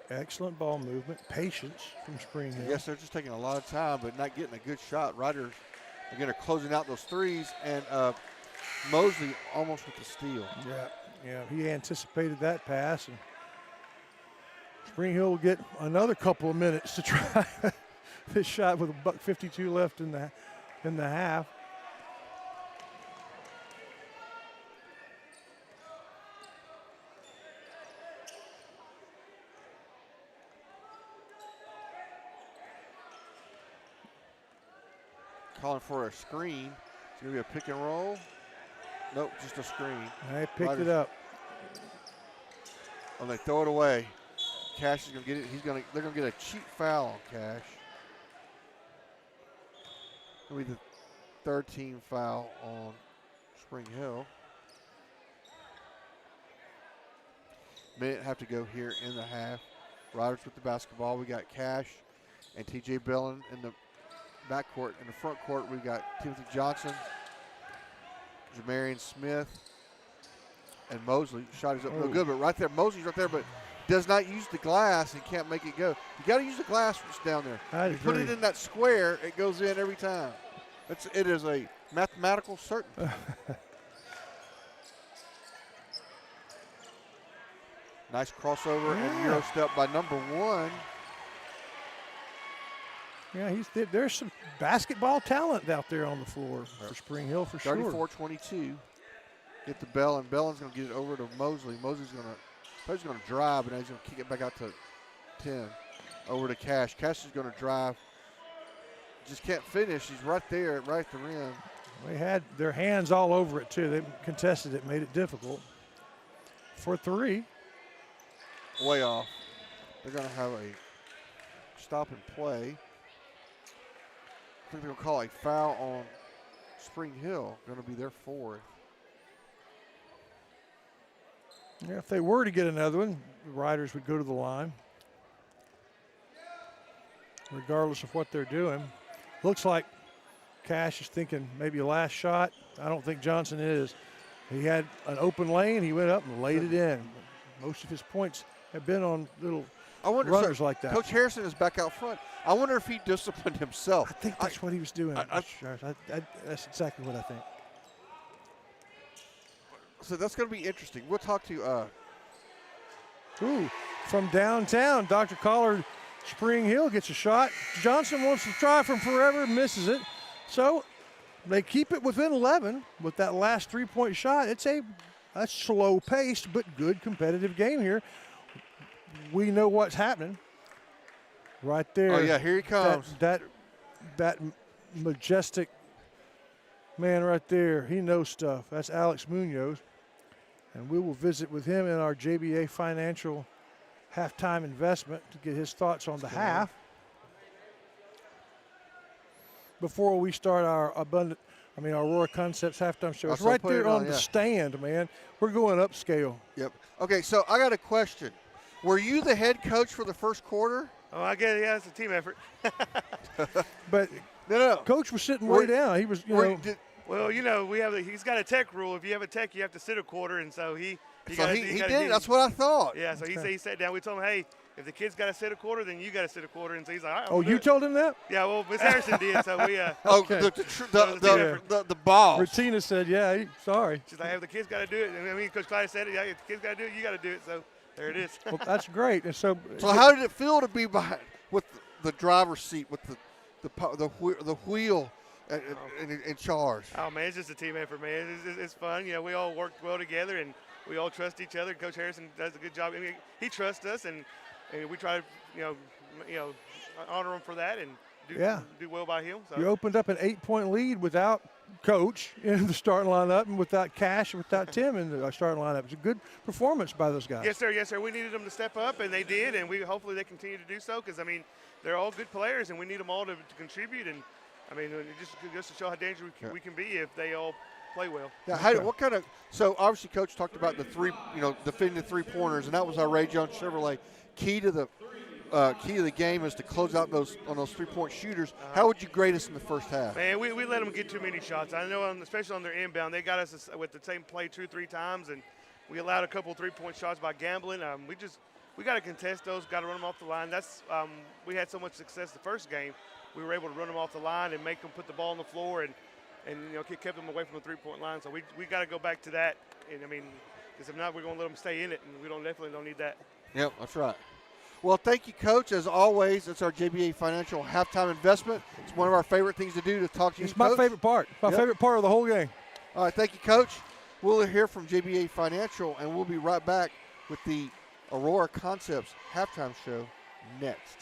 Speaker 7: excellent ball movement, patience from Spring Hill.
Speaker 2: Yes, they're just taking a lot of time, but not getting a good shot. Riders, again, are closing out those threes, and Mosley almost with the steal.
Speaker 7: Yeah, he anticipated that pass, and Spring Hill will get another couple of minutes to try this shot with $1:52 left in the half.
Speaker 2: Calling for a screen. It's going to be a pick and roll. Nope, just a screen.
Speaker 7: They picked it up.
Speaker 2: Oh, they throw it away. Cash is going to get it. They're going to get a cheap foul on Cash. It'll be the 3rd team foul on Spring Hill. Minute have to go here in the half. Riders with the basketball. We got Cash and TJ Bellin in the backcourt. In the front court, we got Timothy Johnson, Jamarian Smith, and Mosley. Shot is up no good, but right there, Mosley's right there, but does not use the glass and can't make it go. You got to use the glass that's down there. You put it in that square, it goes in every time. It is a mathematical certainty. Nice crossover and Euro step by number 1.
Speaker 7: Yeah, there's some basketball talent out there on the floor for Spring Hill for sure.
Speaker 2: 34-22. Get the Bellin. Bellin's going to get it over to Mosley. Mosley's going to drive, and he's going to kick it back out to 10. Over to Cash. Cash is going to drive. Just can't finish. He's right there, right at the rim.
Speaker 7: They had their hands all over it, too. They contested it, made it difficult. For 3.
Speaker 2: Way off. They're going to have a stop and play. I think they're going to call a foul on Spring Hill. Going to be their 4th.
Speaker 7: Yeah, if they were to get another one, the Riders would go to the line, regardless of what they're doing. Looks like Cash is thinking maybe a last shot. I don't think Johnson is. He had an open lane. He went up and laid it in. Most of his points have been on little runners like that.
Speaker 2: Coach Harrison is back out front. I wonder if he disciplined himself.
Speaker 7: I think that's what he was doing. That's exactly what I think.
Speaker 2: So that's going to be interesting. We'll talk to
Speaker 7: from downtown, Dr. Collard, Spring Hill gets a shot. Johnson wants to try from forever, misses it. So they keep it within 11 with that last 3-point shot. It's a slow-paced but good competitive game here. We know what's happening right there.
Speaker 2: Oh, yeah, here he comes.
Speaker 7: That majestic man right there, he knows stuff. That's Alex Munoz. And we will visit with him in our JBA Financial halftime investment to get his thoughts on the half. Before we start our I mean, Aurora Concepts halftime show. It's
Speaker 2: Also
Speaker 7: right
Speaker 2: put it
Speaker 7: there
Speaker 2: on,
Speaker 7: on the
Speaker 2: yeah.
Speaker 7: stand, man. We're going upscale.
Speaker 2: Yep. Okay, so I got a question. Were you the head coach for the first quarter?
Speaker 18: Oh, I get it. Yeah, it's a team effort.
Speaker 7: But
Speaker 2: no.
Speaker 7: Coach was sitting way down. He was,
Speaker 18: Well, he's got a tech rule. If you have a tech, you have to sit a quarter, and so he
Speaker 2: He did it. That's what I thought.
Speaker 18: Yeah, so he sat down. We told him, hey, if the kid's got to sit a quarter, then you got to sit a quarter. And so he's like, all right.
Speaker 7: Oh, you told him that?
Speaker 18: Yeah, well, Miss Harrison did. So we.
Speaker 7: Okay.
Speaker 2: the ball.
Speaker 7: Retina said, yeah, sorry.
Speaker 18: She's like, hey, if the kid's got to do it. And I mean, Coach Clyde said it. Yeah, if the kid's got to do it, you got to do it. So there it is.
Speaker 7: Well, that's great. And so
Speaker 2: how did it feel to be behind with the driver's seat with the wheel in charge?
Speaker 18: Oh man, it's just a team effort, man. It's fun. We all work well together, and we all trust each other. Coach Harrison does a good job. I mean, he trusts us, and we try to honor him for that and do well by him. So.
Speaker 7: You opened up an 8-point lead without Coach in the starting lineup, and without Cash, and without Tim in the starting lineup. It's a good performance by those guys.
Speaker 18: Yes, sir. Yes, sir. We needed them to step up, and they did, and hopefully they continue to do so, because I mean they're all good players, and we need them all to contribute. And I mean, just to show how dangerous we can be if they all play well.
Speaker 2: Yeah. What kind of? So obviously, Coach talked about the defending the 3-pointers, and that was our Ray Jones Chevrolet key to the game is to close out on those 3-point shooters. How would you grade us in the first half?
Speaker 18: Man, we let them get too many shots. I know, especially on their inbound, they got us with the same play 2-3 times, and we allowed a couple 3-point shots by gambling. We got to contest those. Got to run them off the line. That's we had so much success the first game. We were able to run them off the line and make them put the ball on the floor and kept them away from the 3-point line. So we got to go back to that. And I mean, because if not, we're going to let them stay in it, and we definitely don't need that.
Speaker 2: Yep, that's right. Well, thank you, Coach. As always, it's our JBA Financial halftime investment. It's one of our favorite things to do to talk to you,
Speaker 7: It's my favorite part. My favorite part of the whole game.
Speaker 2: All right, thank you, Coach. We'll hear from JBA Financial, and we'll be right back with the Aurora Concepts halftime show next.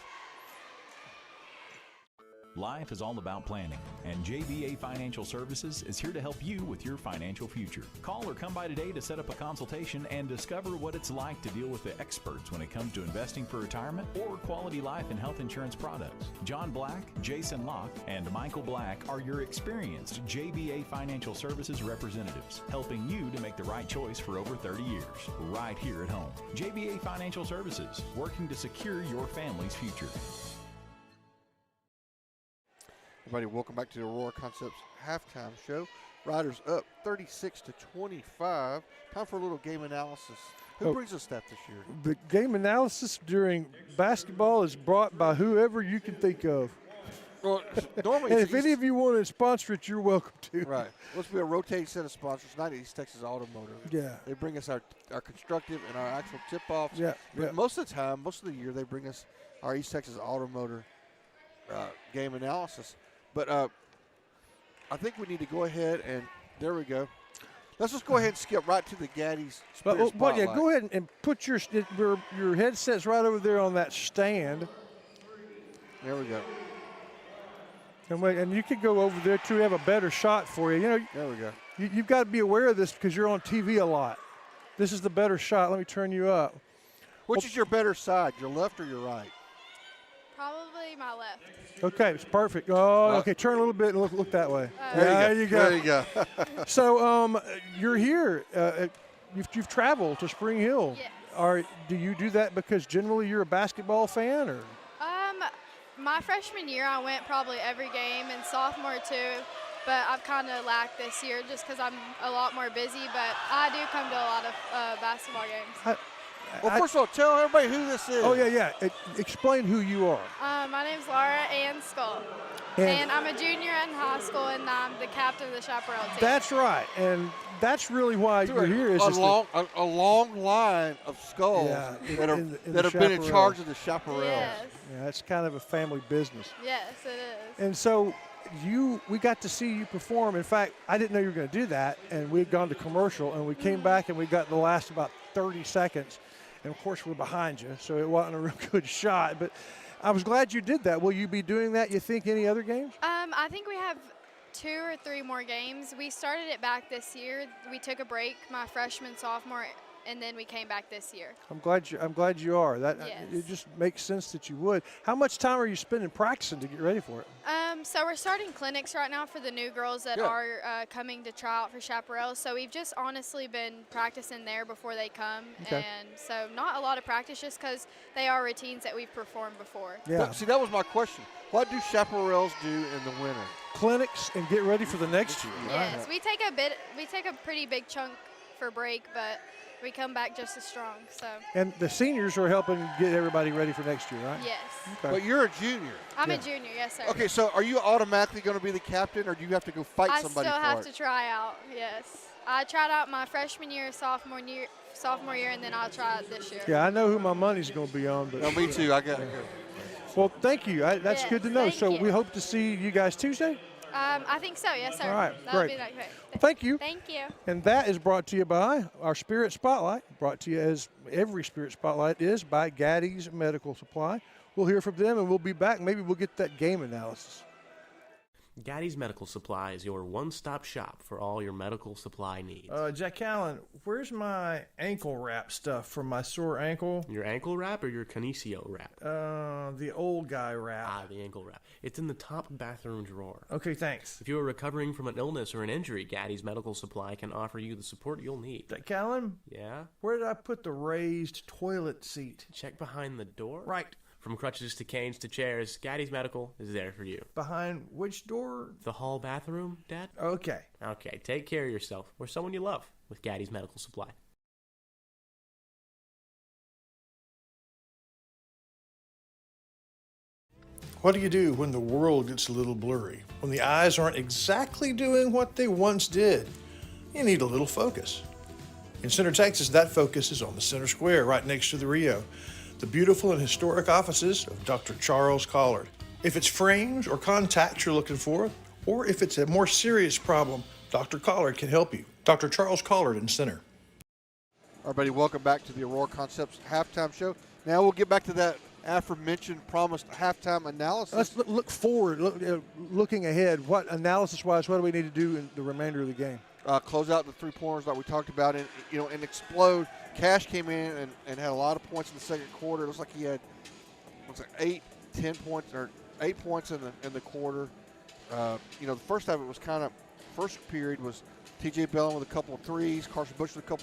Speaker 10: Life is all about planning, and JBA Financial Services is here to help you with your financial future. Call or come by today to set up a consultation and discover what it's like to deal with the experts when it comes to investing for retirement or quality life and health insurance products. John Black, Jason Locke, and Michael Black are your experienced JBA Financial Services representatives, helping you to make the right choice for over 30 years, right here at home. JBA Financial Services, working to secure your family's future.
Speaker 2: Everybody, welcome back to the Aurora Concepts halftime show. Riders up 36-25. Time for a little game analysis. Who brings us that this year?
Speaker 7: The game analysis during basketball is brought by whoever you can think of.
Speaker 2: Well, normally,
Speaker 7: and if any of you want to sponsor it, you're welcome to.
Speaker 2: Right. Let's be a rotating set of sponsors. Not East Texas Automotive.
Speaker 7: Yeah.
Speaker 2: They bring us our constructive and our actual tip-offs.
Speaker 7: Yeah.
Speaker 2: But most of the time, most of the year, they bring us our East Texas Automotive game analysis. But I think we need to go ahead and there we go. Let's just go ahead and skip right to the Gaddy's Spirit Spotlight.
Speaker 7: Yeah, go ahead and put your headsets right over there on that stand.
Speaker 2: There we go.
Speaker 7: And you could go over there too. Have a better shot for you.
Speaker 2: There we go.
Speaker 7: You've got to be aware of this because you're on TV a lot. This is the better shot. Let me turn you up.
Speaker 2: Which is your better side, your left or your right?
Speaker 3: Probably my left.
Speaker 7: Okay, it's perfect. Oh, okay. Turn a little bit and look that way.
Speaker 2: There you go. There you go.
Speaker 7: So you're here. You've traveled to Spring Hill.
Speaker 3: Yes.
Speaker 7: Do you do that because generally you're a basketball fan, or?
Speaker 3: My freshman year, I went probably every game, and sophomore too. But I've kind of lacked this year just because I'm a lot more busy. But I do come to a lot of basketball games.
Speaker 2: Well, first of all, tell everybody who this is.
Speaker 7: Oh, yeah. Explain who you are.
Speaker 3: My name's Laura Ann Skull. And I'm a junior in high school, and I'm the captain of the chaparral team.
Speaker 7: That's right. And that's really why you're here.
Speaker 2: A long line of skulls that have been in charge of the chaparrals.
Speaker 3: Yes.
Speaker 7: Yeah, it's kind of a family business.
Speaker 3: Yes, it is.
Speaker 7: And so we got to see you perform. In fact, I didn't know you were going to do that, and we had gone to commercial, and we came back, and we got the last about 30 seconds. And, of course, we're behind you, so it wasn't a real good shot. But I was glad you did that. Will you be doing that, you think, any other games?
Speaker 3: I think we have 2 or 3 more games. We started it back this year. We took a break my freshman, sophomore, and then we came back this year.
Speaker 7: I'm glad you are. That
Speaker 3: yes.
Speaker 7: It just makes sense that you would. How much time are you spending practicing to get ready for it?
Speaker 3: So we're starting clinics right now for the new girls that are coming to try out for chaparrals. So we've just honestly been practicing there before they come.
Speaker 2: Okay.
Speaker 3: And so not a lot of practice just because they are routines that we've performed before.
Speaker 7: Yeah.
Speaker 2: See, that was my question. What do chaparrals do in the winter?
Speaker 7: Clinics and get ready for the next year. Right?
Speaker 3: Yes, we take a pretty big chunk for break, but we come back just as strong. So.
Speaker 7: And the seniors are helping get everybody ready for next year, right?
Speaker 3: Yes.
Speaker 7: Okay.
Speaker 2: But you're a junior.
Speaker 3: I'm a junior, yes, sir.
Speaker 2: Okay, so are you automatically going to be the captain, or do you have to go fight somebody
Speaker 3: I still
Speaker 2: for
Speaker 3: have
Speaker 2: it?
Speaker 3: to try out, yes. I tried out my freshman year, sophomore year, and then I'll try out this year.
Speaker 7: Yeah, I know who my money's going to be on. But
Speaker 2: No, me too. I got it.
Speaker 7: Well, thank you. That's
Speaker 3: Yes,
Speaker 7: good to know.
Speaker 3: thank
Speaker 7: So
Speaker 3: you.
Speaker 7: we hope to see you guys Tuesday.
Speaker 3: I think so, yes, sir.
Speaker 7: All right,
Speaker 3: That'll
Speaker 7: great.
Speaker 3: be great.
Speaker 7: Well, thank you.
Speaker 3: Thank you.
Speaker 7: And that is brought to you by our Spirit Spotlight, brought to you as every Spirit Spotlight is by Gaddy's Medical Supply. We'll hear from them, and we'll be back. Maybe we'll get that game analysis.
Speaker 11: Gaddy's Medical Supply is your one-stop shop for all your medical supply needs.
Speaker 13: Jack Allen, where's my ankle wrap stuff for my sore ankle?
Speaker 11: Your ankle wrap or your Kinesio wrap?
Speaker 13: The old guy wrap.
Speaker 11: The ankle wrap. It's in the top bathroom drawer.
Speaker 13: Okay, thanks.
Speaker 11: If you are recovering from an illness or an injury, Gaddy's Medical Supply can offer you the support you'll need.
Speaker 13: Jack Allen?
Speaker 11: Yeah?
Speaker 13: Where did I put the raised toilet seat?
Speaker 11: Check behind the door.
Speaker 13: Right.
Speaker 11: From crutches to canes to chairs, Gaddy's Medical is there for you.
Speaker 13: Behind which door?
Speaker 11: The hall bathroom, Dad?
Speaker 13: Okay.
Speaker 11: Okay, take care of yourself or someone you love with Gaddy's Medical Supply.
Speaker 4: What do you do when the world gets a little blurry? When the eyes aren't exactly doing what they once did? You need a little focus. In Center, Texas, that focus is on the center square right next to the Rio, the beautiful and historic offices of Dr. Charles Collard. If it's frames or contacts you're looking for, or if it's a more serious problem, Dr. Collard can help you. Dr. Charles Collard in Center.
Speaker 2: Everybody, welcome back to the Aurora Concepts halftime show. Now we'll get back to that aforementioned promised halftime analysis.
Speaker 7: Let's look forward, looking ahead. What analysis-wise, what do we need to do in the remainder of the game?
Speaker 2: Close out the three-pointers like we talked about, and explode. Cash came in and had a lot of points in the second quarter. It looks like he had 8 points in the quarter. The first half it was first period was T.J. Bellin with a couple of threes, Carson Bush with a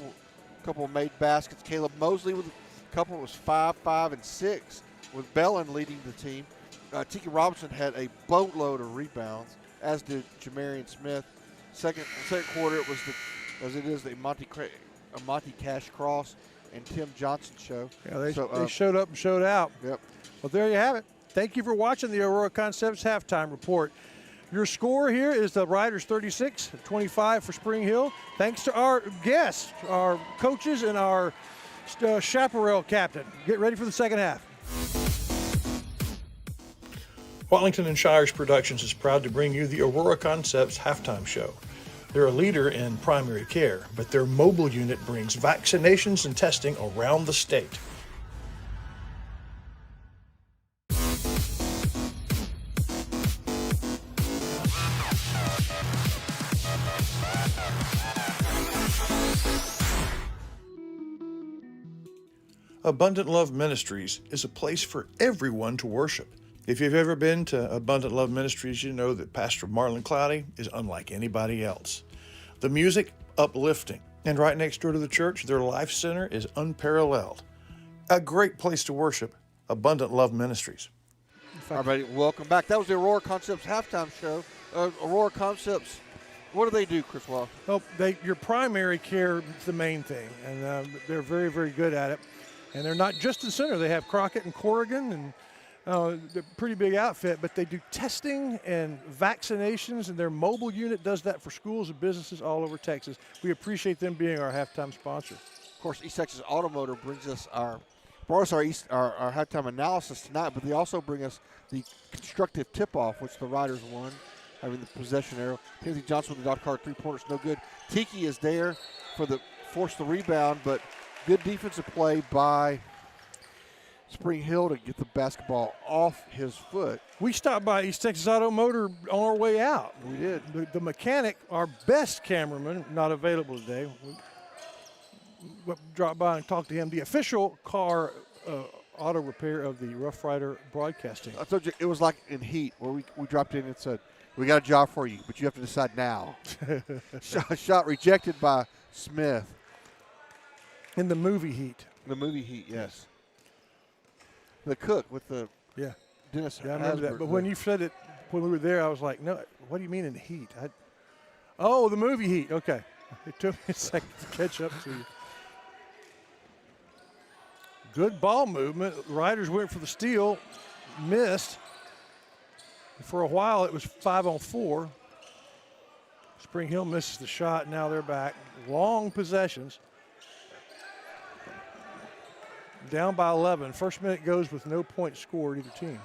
Speaker 2: couple of made baskets, Caleb Mosley with a couple. It was 5, 5, and 6 with Bellin leading the team. Tiki Robinson had a boatload of rebounds, as did Jamarian Smith. Second quarter, it was the Monty Cash Cross and Tim Johnson show.
Speaker 7: Yeah, they showed up and showed out.
Speaker 2: Yep.
Speaker 7: Well, there you have it. Thank you for watching the Aurora Concepts halftime report. Your score here is the Riders 36, 25 for Spring Hill. Thanks to our guests, our coaches, and our chaparral captain. Get ready for the second half.
Speaker 4: Watlington and Shires Productions is proud to bring you the Aurora Concepts halftime show. They're a leader in primary care, but their mobile unit brings vaccinations and testing around the state. Abundant Love Ministries is a place for everyone to worship. If you've ever been to Abundant Love Ministries, you know that Pastor Marlon Cloudy is unlike anybody else. The music, uplifting. And right next door to the church, their life center is unparalleled. A great place to worship, Abundant Love Ministries.
Speaker 2: Everybody, welcome back. That was the Aurora Concepts halftime show. Aurora Concepts, what do they do, Chris Wall?
Speaker 7: Well, your primary care is the main thing, and they're very, very good at it. And they're not just in Center. They have Crockett and Corrigan, and they're a pretty big outfit, but they do testing and vaccinations, and their mobile unit does that for schools and businesses all over Texas. We appreciate them being our halftime sponsor.
Speaker 2: Of course, East Texas Automotive brought us our halftime analysis tonight, but they also bring us the constructive tip-off, which the Riders won, having the possession arrow. Timothy Johnson with the dot card, three-pointers, no good. Tiki is there force the rebound, but good defensive play by Spring Hill to get the basketball off his foot.
Speaker 7: We stopped by East Texas Automotive on our way out.
Speaker 2: We did.
Speaker 7: The mechanic, our best cameraman, not available today. We dropped by and talked to him. The official car auto repair of the Rough Rider broadcasting.
Speaker 2: I told you it was like in Heat where we dropped in and said, we got a job for you, but you have to decide now. Shot rejected by Smith.
Speaker 7: In the movie Heat.
Speaker 2: The movie Heat, yes. The cook with the Dennis
Speaker 7: Yeah, I remember that.
Speaker 2: Haysbert
Speaker 7: But when you said it, when we were there, I was like, no, what do you mean in Heat? Oh, the movie Heat. Okay. It took me a second to catch up to you. Good ball movement. Riders went for the steal, missed. For a while, it was 5-on-4. Spring Hill misses the shot. Now they're back. Long possessions. Down by 11. First minute goes with no points scored either team.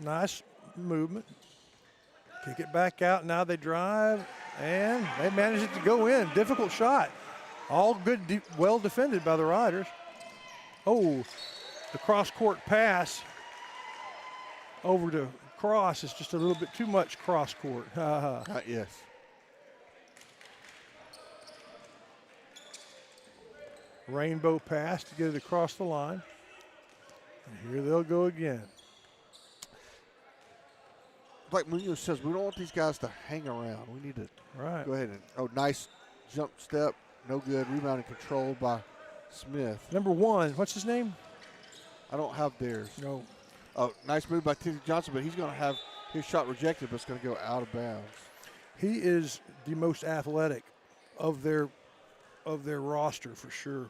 Speaker 7: Nice movement. Kick it back out. Now they drive, and they manage it to go in. Difficult shot. All good, well defended by the Riders. Oh, the cross-court pass over to Cross is just a little bit too much cross-court.
Speaker 2: Yes.
Speaker 7: Rainbow pass to get it across the line. And here they'll go again.
Speaker 2: Like Munoz says, we don't want these guys to hang around. We need to go ahead and, nice jump step. No good. Rebound and controlled by Smith.
Speaker 7: Number 1, what's his name?
Speaker 2: I don't have theirs.
Speaker 7: No.
Speaker 2: Oh, nice move by Timothy Johnson, but he's going to have his shot rejected, but it's going to go out of bounds.
Speaker 7: He is the most athletic of their roster for sure,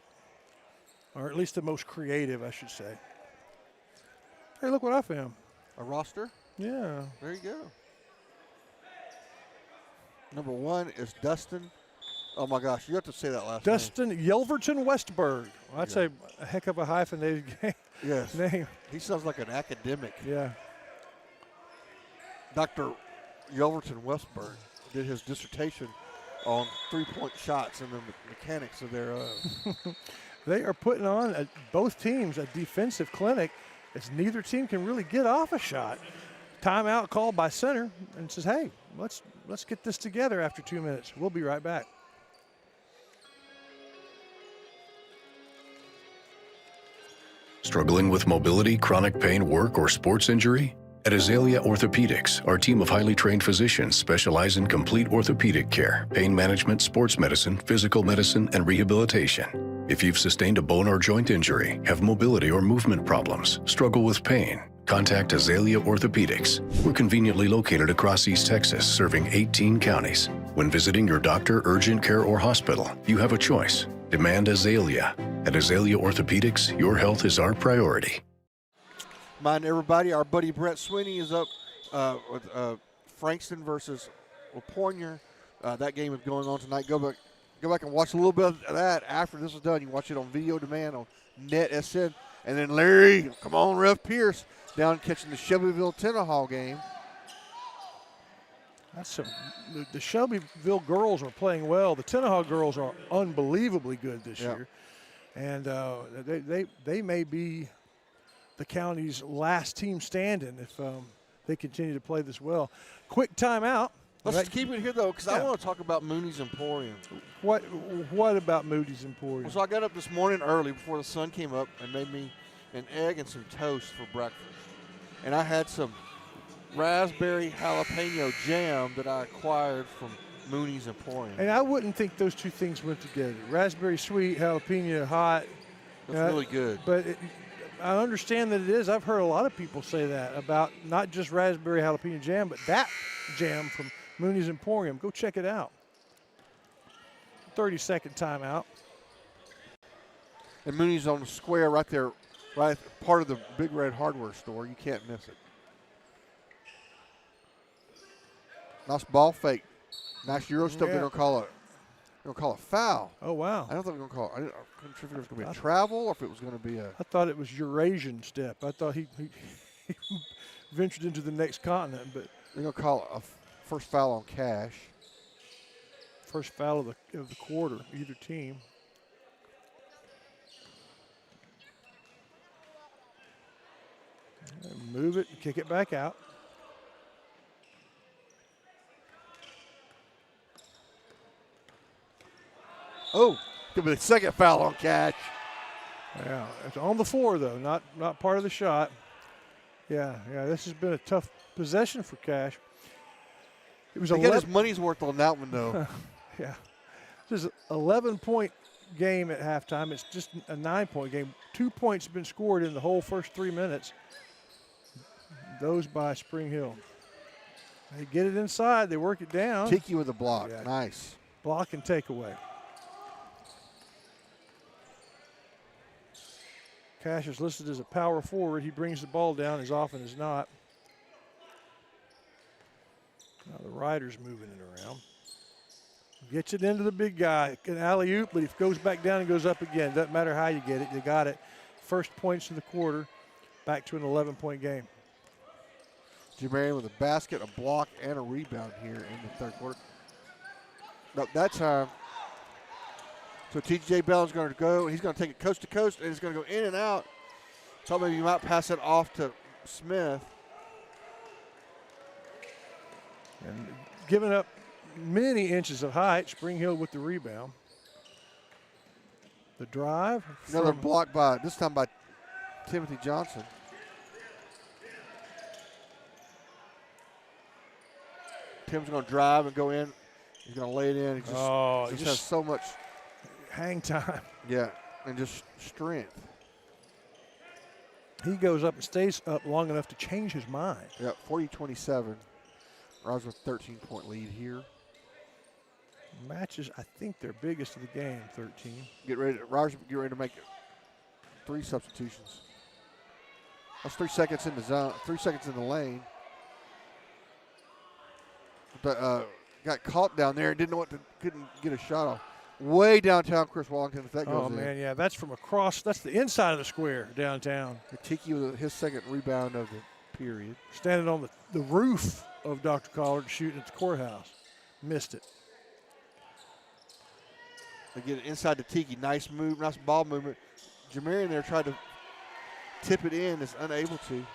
Speaker 7: or at least the most creative, I should say. Hey, look what I found.
Speaker 2: A roster?
Speaker 7: Yeah.
Speaker 2: There you go. Number 1 is Dustin. Oh, my gosh. You have to say that last
Speaker 7: Dustin Yelverton Westberg. Well, that's a heck of a hyphenated name.
Speaker 2: He sounds like an academic.
Speaker 7: Yeah.
Speaker 2: Dr. Yelverton Westberg did his dissertation on three-point shots and the mechanics of thereof.
Speaker 7: They are putting on, both teams, a defensive clinic as neither team can really get off a shot. Timeout called by center and says, hey, let's get this together after 2 minutes. We'll be right back.
Speaker 17: Struggling with mobility, chronic pain, work, or sports injury? At Azalea Orthopedics, our team of highly trained physicians specialize in complete orthopedic care, pain management, sports medicine, physical medicine, and rehabilitation. If you've sustained a bone or joint injury, have mobility or movement problems, struggle with pain, contact Azalea Orthopedics. We're conveniently located across East Texas, serving 18 counties. When visiting your doctor, urgent care, or hospital, you have a choice. Demand Azalea. At Azalea Orthopedics, your health is our priority.
Speaker 2: Mind everybody, our buddy Brett Sweeney is up with Frankston versus LaPointe. That game is going on tonight. Go back and watch a little bit of that after this is done. You can watch it on video demand on NetSN. And then Larry, come on, Rev Pierce, down catching the Shelbyville-Tenaha game.
Speaker 7: The Shelbyville girls are playing well. The Tenaha girls are unbelievably good this year. And they may be the county's last team standing if they continue to play this well. Quick timeout.
Speaker 2: Let's keep it here, though, because I want to talk about Mooney's Emporium.
Speaker 7: What about Moody's Emporium?
Speaker 2: Well, so I got up this morning early before the sun came up and made me an egg and some toast for breakfast. And I had some raspberry jalapeno jam that I acquired from Mooney's Emporium.
Speaker 7: And I wouldn't think those two things went together. Raspberry sweet, jalapeno hot.
Speaker 2: That's really good.
Speaker 7: But I understand that it is. I've heard a lot of people say that about not just raspberry jalapeno jam, but that jam from Mooney's Emporium. Go check it out. 30-second timeout.
Speaker 2: And Mooney's on the square right there, right part of the Big Red Hardware store. You can't miss it. Nice ball fake. Nice Euro step. They're gonna call a foul.
Speaker 7: Oh wow!
Speaker 2: I don't think they're gonna call. I couldn't figure if it was gonna be a travel or if it was gonna be a.
Speaker 7: I thought it was Eurasian step. I thought he ventured into the next continent, but
Speaker 2: they're gonna call a first foul on Cash.
Speaker 7: First foul of the quarter, either team. And move it and kick it back out.
Speaker 2: Oh, could be the second foul on Cash.
Speaker 7: Yeah, it's on the floor though, not part of the shot. Yeah, this has been a tough possession for Cash. It was
Speaker 2: he got his money's worth on that one though.
Speaker 7: Yeah, this is an 11-point game at halftime. It's just a 9-point game. 2 points have been scored in the whole first 3 minutes. Those by Spring Hill. They get it inside. They work it down.
Speaker 2: Tiki with a block.
Speaker 7: Yeah.
Speaker 2: Nice.
Speaker 7: Block and takeaway. Cash is listed as a power forward. He brings the ball down as often as not. Now the Riders moving it around. Gets it into the big guy. An alley-oop, but he goes back down and goes up again. Doesn't matter how you get it. You got it. First points of the quarter. Back to an 11-point game.
Speaker 2: Jamarian with a basket, a block, and a rebound here in the third quarter. No, that time. So TJ Bell's going to go. He's going to take it coast to coast, and it's going to go in and out. So maybe you might pass it off to Smith.
Speaker 7: And giving up many inches of height. Spring Hill with the rebound. The drive.
Speaker 2: Another block by, this time by Timothy Johnson. Tim's going to drive and go in. He's going to lay it in. He just has so much
Speaker 7: hang time.
Speaker 2: Yeah, and just strength.
Speaker 7: He goes up and stays up long enough to change his mind.
Speaker 2: Yeah, 40-27. Riders with 13-point lead here.
Speaker 7: Matches, I think, their biggest of the game, 13.
Speaker 2: Riders get ready to make 3 substitutions. That's 3 seconds in the zone, 3 seconds in the lane. But, got caught down there and didn't know couldn't get a shot off. Way downtown, Chris Wallington, if that goes in.
Speaker 7: Oh, man, yeah, that's from across. That's the inside of the square downtown.
Speaker 2: Tiki with his second rebound of the period.
Speaker 7: Standing on the roof of Dr. Collard shooting at the courthouse. Missed it.
Speaker 2: They get it inside to Tiki. Nice move, nice ball movement. Jamarian there tried to tip it in, is unable to.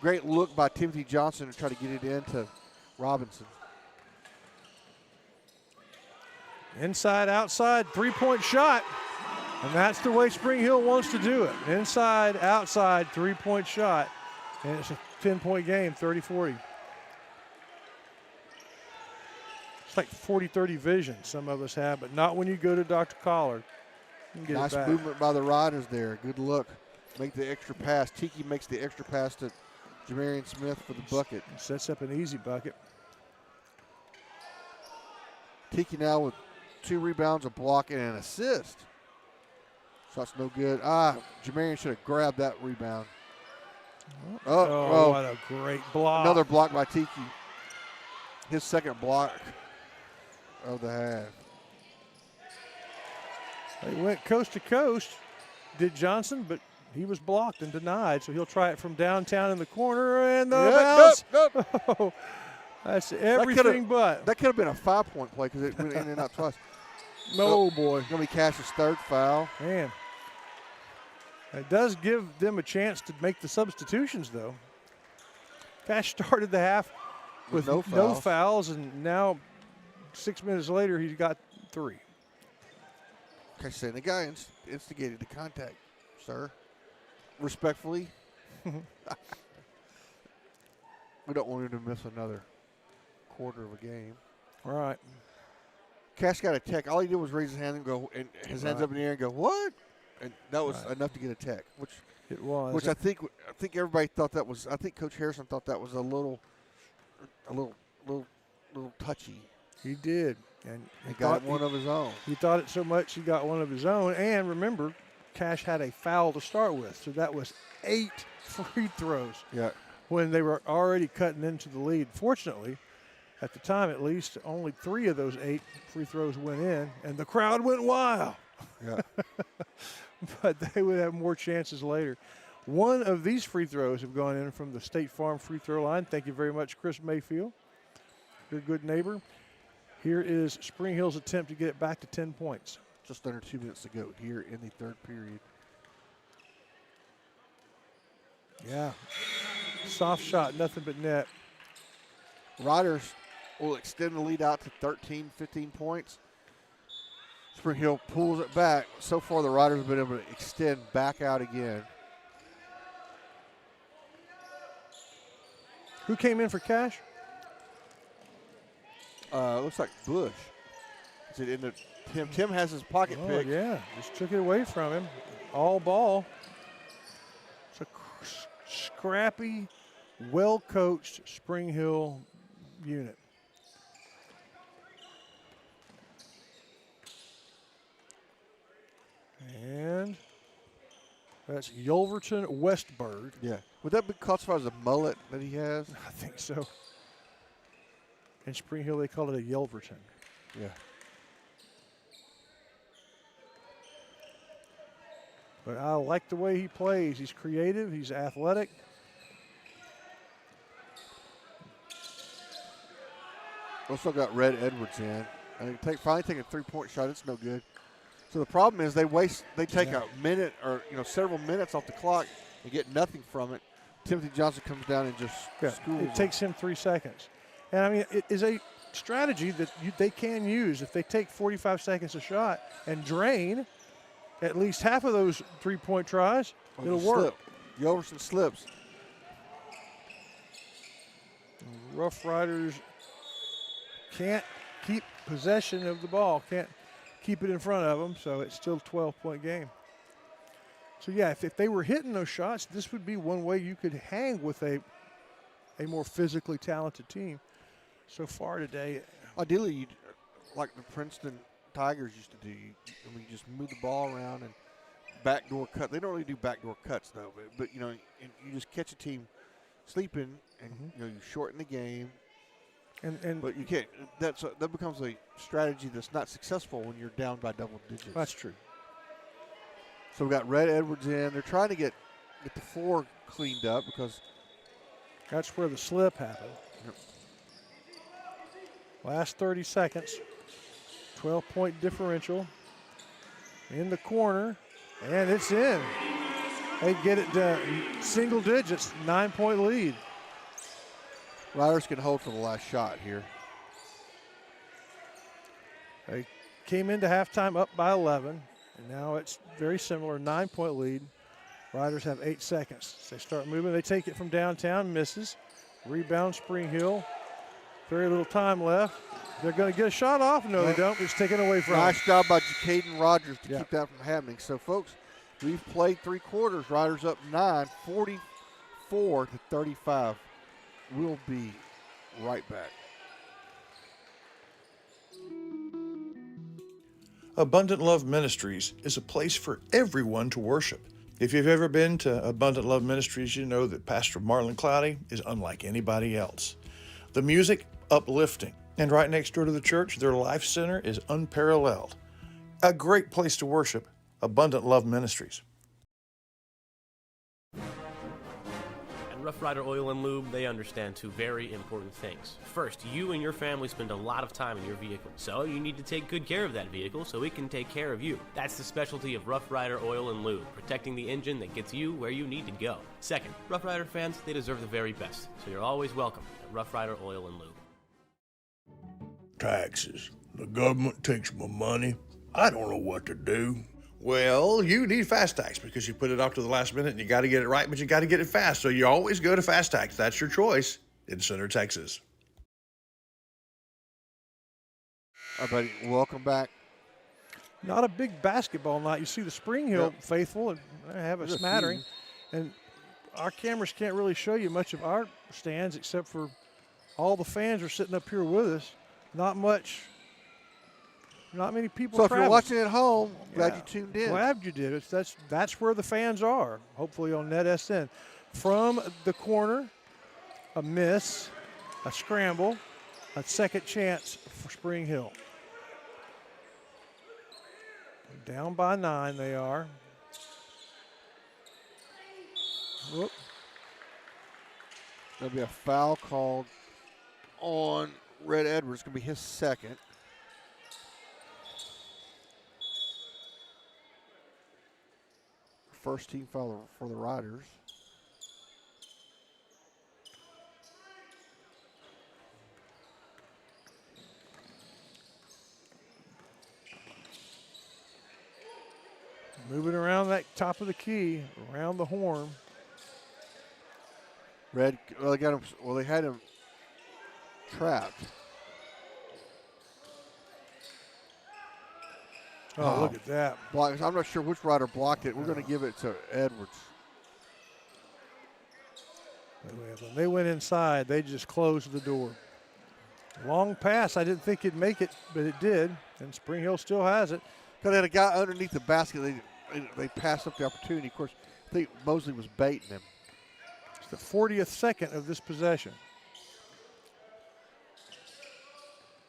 Speaker 2: Great look by Timothy Johnson to try to get it into Robinson.
Speaker 7: Inside, outside, 3-point shot. And that's the way Spring Hill wants to do it. Inside, outside, 3-point shot. And it's a 10-point game, 30-40. It's like 40-30 vision some of us have, but not when you go to Dr. Collard.
Speaker 2: Nice movement by the Riders there. Good look. Make the extra pass. Tiki makes the extra pass to Jamarian Smith for the bucket.
Speaker 7: Sets up an easy bucket.
Speaker 2: Tiki now with 2 rebounds, a block, and an assist. Shot's no good. Jamarian should have grabbed that rebound.
Speaker 7: Oh, what a great block.
Speaker 2: Another block by Tiki. His second block of the half.
Speaker 7: They went coast to coast, did Johnson, but he was blocked and denied, so he'll try it from downtown in the corner, and the bounce.
Speaker 2: Nope.
Speaker 7: Oh, that's everything but.
Speaker 2: That could have been a 5-point play because it went in and out twice.
Speaker 7: No, boy.
Speaker 2: Going to be Cash's third foul.
Speaker 7: Man. It does give them a chance to make the substitutions, though. Cash started the half with no fouls, and now 6 minutes later, he's got 3.
Speaker 2: Cash saying the guy instigated the contact, sir. Respectfully. We don't want him to miss another quarter of a game.
Speaker 7: All right.
Speaker 2: Cash got a tech. All he did was raise his hand and go, and his hands up in the air and go, what? And that was enough to get a tech, which
Speaker 7: it was.
Speaker 2: Which I think everybody thought that was. I think Coach Harrison thought that was a little touchy.
Speaker 7: He did, and
Speaker 2: he got one of his own.
Speaker 7: He thought it so much he got one of his own. And remember, Cash had a foul to start with, so that was 8 free throws.
Speaker 2: Yeah.
Speaker 7: When they were already cutting into the lead. Fortunately, at the time at least, only 3 of those 8 free throws went in, and the crowd went wild.
Speaker 2: Yeah.
Speaker 7: But they would have more chances later. One of these free throws have gone in from the State Farm free throw line. Thank you very much, Chris Mayfield. Your good neighbor. Here is Spring Hill's attempt to get it back to 10 points.
Speaker 2: Just under 2 minutes to go here in the third period.
Speaker 7: Yeah. Soft shot, nothing but net.
Speaker 2: Riders will extend the lead out to 13, 15 points. Spring Hill pulls it back. So far, the Riders have been able to extend back out again.
Speaker 7: Who came in for Cash?
Speaker 2: Looks like Bush. Is it in the Tim? Tim has his pocket pick.
Speaker 7: Yeah, just took it away from him. All ball. It's a scrappy, well-coached Spring Hill unit. And that's Yulverton Westberg.
Speaker 2: Yeah. Would that be classified as a mullet that he has?
Speaker 7: I think so. In Spring Hill, they call it a Yulverton.
Speaker 2: Yeah.
Speaker 7: But I like the way he plays. He's creative. He's athletic.
Speaker 2: Also got Red Edwards in. And finally taking a three-point shot. It's no good. So the problem is they take a minute or several minutes off the clock and get nothing from it. Timothy Johnson comes down and just schools
Speaker 7: it takes him 3 seconds. And I mean, it is a strategy that they can use. If they take 45 seconds a shot and drain at least half of those three-point tries, it'll work.
Speaker 2: Yulverton slips.
Speaker 7: Rough Riders can't keep possession of the ball, can't keep it in front of them, so it's still a 12-point game. So, yeah, if they were hitting those shots, this would be one way you could hang with a more physically talented team. So far today,
Speaker 2: ideally, you'd, like the Princeton Tigers used to do, you just move the ball around and backdoor cut. They don't really do backdoor cuts, though, but you just catch a team sleeping and you shorten the game. But you can't. That becomes a strategy that's not successful when you're down by double digits.
Speaker 7: That's true.
Speaker 2: So we got Red Edwards in. They're trying to get the floor cleaned up because
Speaker 7: that's where the slip happened.
Speaker 2: Yep.
Speaker 7: Last 30 seconds. 12-point differential in the corner, and it's in. They get it to single digits, 9-point lead.
Speaker 2: Riders can hold for the last shot here.
Speaker 7: They came into halftime up by 11, and now it's very similar, 9-point lead. Riders have 8 seconds. They start moving. They take it from downtown, misses. Rebound, Spring Hill. Very little time left. They're going to get a shot off. No, they don't. It's taken away from them.
Speaker 2: Nice job by Jacaden Rogers to keep that from happening. So, folks, we've played 3 quarters. Riders up 9, 44-35. We'll be right back.
Speaker 4: Abundant Love Ministries is a place for everyone to worship. If you've ever been to Abundant Love Ministries, you know that Pastor Marlon Cloudy is unlike anybody else. The music, uplifting. And right next door to the church, their life center is unparalleled. A great place to worship, Abundant Love Ministries.
Speaker 11: At Rough Rider Oil and Lube, they understand 2 very important things. First, you and your family spend a lot of time in your vehicle, so you need to take good care of that vehicle so it can take care of you. That's the specialty of Rough Rider Oil and Lube, protecting the engine that gets you where you need to go. Second, Rough Rider fans, they deserve the very best, so you're always welcome at Rough Rider Oil and Lube.
Speaker 5: Taxes. The government takes my money. I don't know what to do.
Speaker 4: Well, you need Fast Tax because you put it off to the last minute and you got to get it right, but you got to get it fast. So you always go to Fast Tax. That's your choice in Center, Texas.
Speaker 2: All right, buddy, welcome back.
Speaker 7: Not a big basketball night. You see the Spring Hill faithful and have a smattering. And our cameras can't really show you much of our stands except for all the fans are sitting up here with us. Not many people.
Speaker 2: So if
Speaker 7: travel.
Speaker 2: you're watching at home, glad you tuned in.
Speaker 7: Glad you did. That's where the fans are. Hopefully on NetSN. From the corner, a miss, a scramble, a second chance for Spring Hill. Down by 9 they are. Whoop.
Speaker 2: There'll be a foul called on Red Edwards. It's going to be his second. First team foul for the Riders.
Speaker 7: Moving around that top of the key, around the horn.
Speaker 2: Red, well, they got him. Well, they had him trapped.
Speaker 7: Oh, look at that.
Speaker 2: Block. I'm not sure which rider blocked it. We're going to give it to Edwards.
Speaker 7: When they went inside, they just closed the door. Long pass. I didn't think it'd make it, but it did. And Spring Hill still has it.
Speaker 2: Because they had a guy underneath the basket. They passed up the opportunity. Of course, I think Mosley was baiting him.
Speaker 7: It's the 40th second of this possession.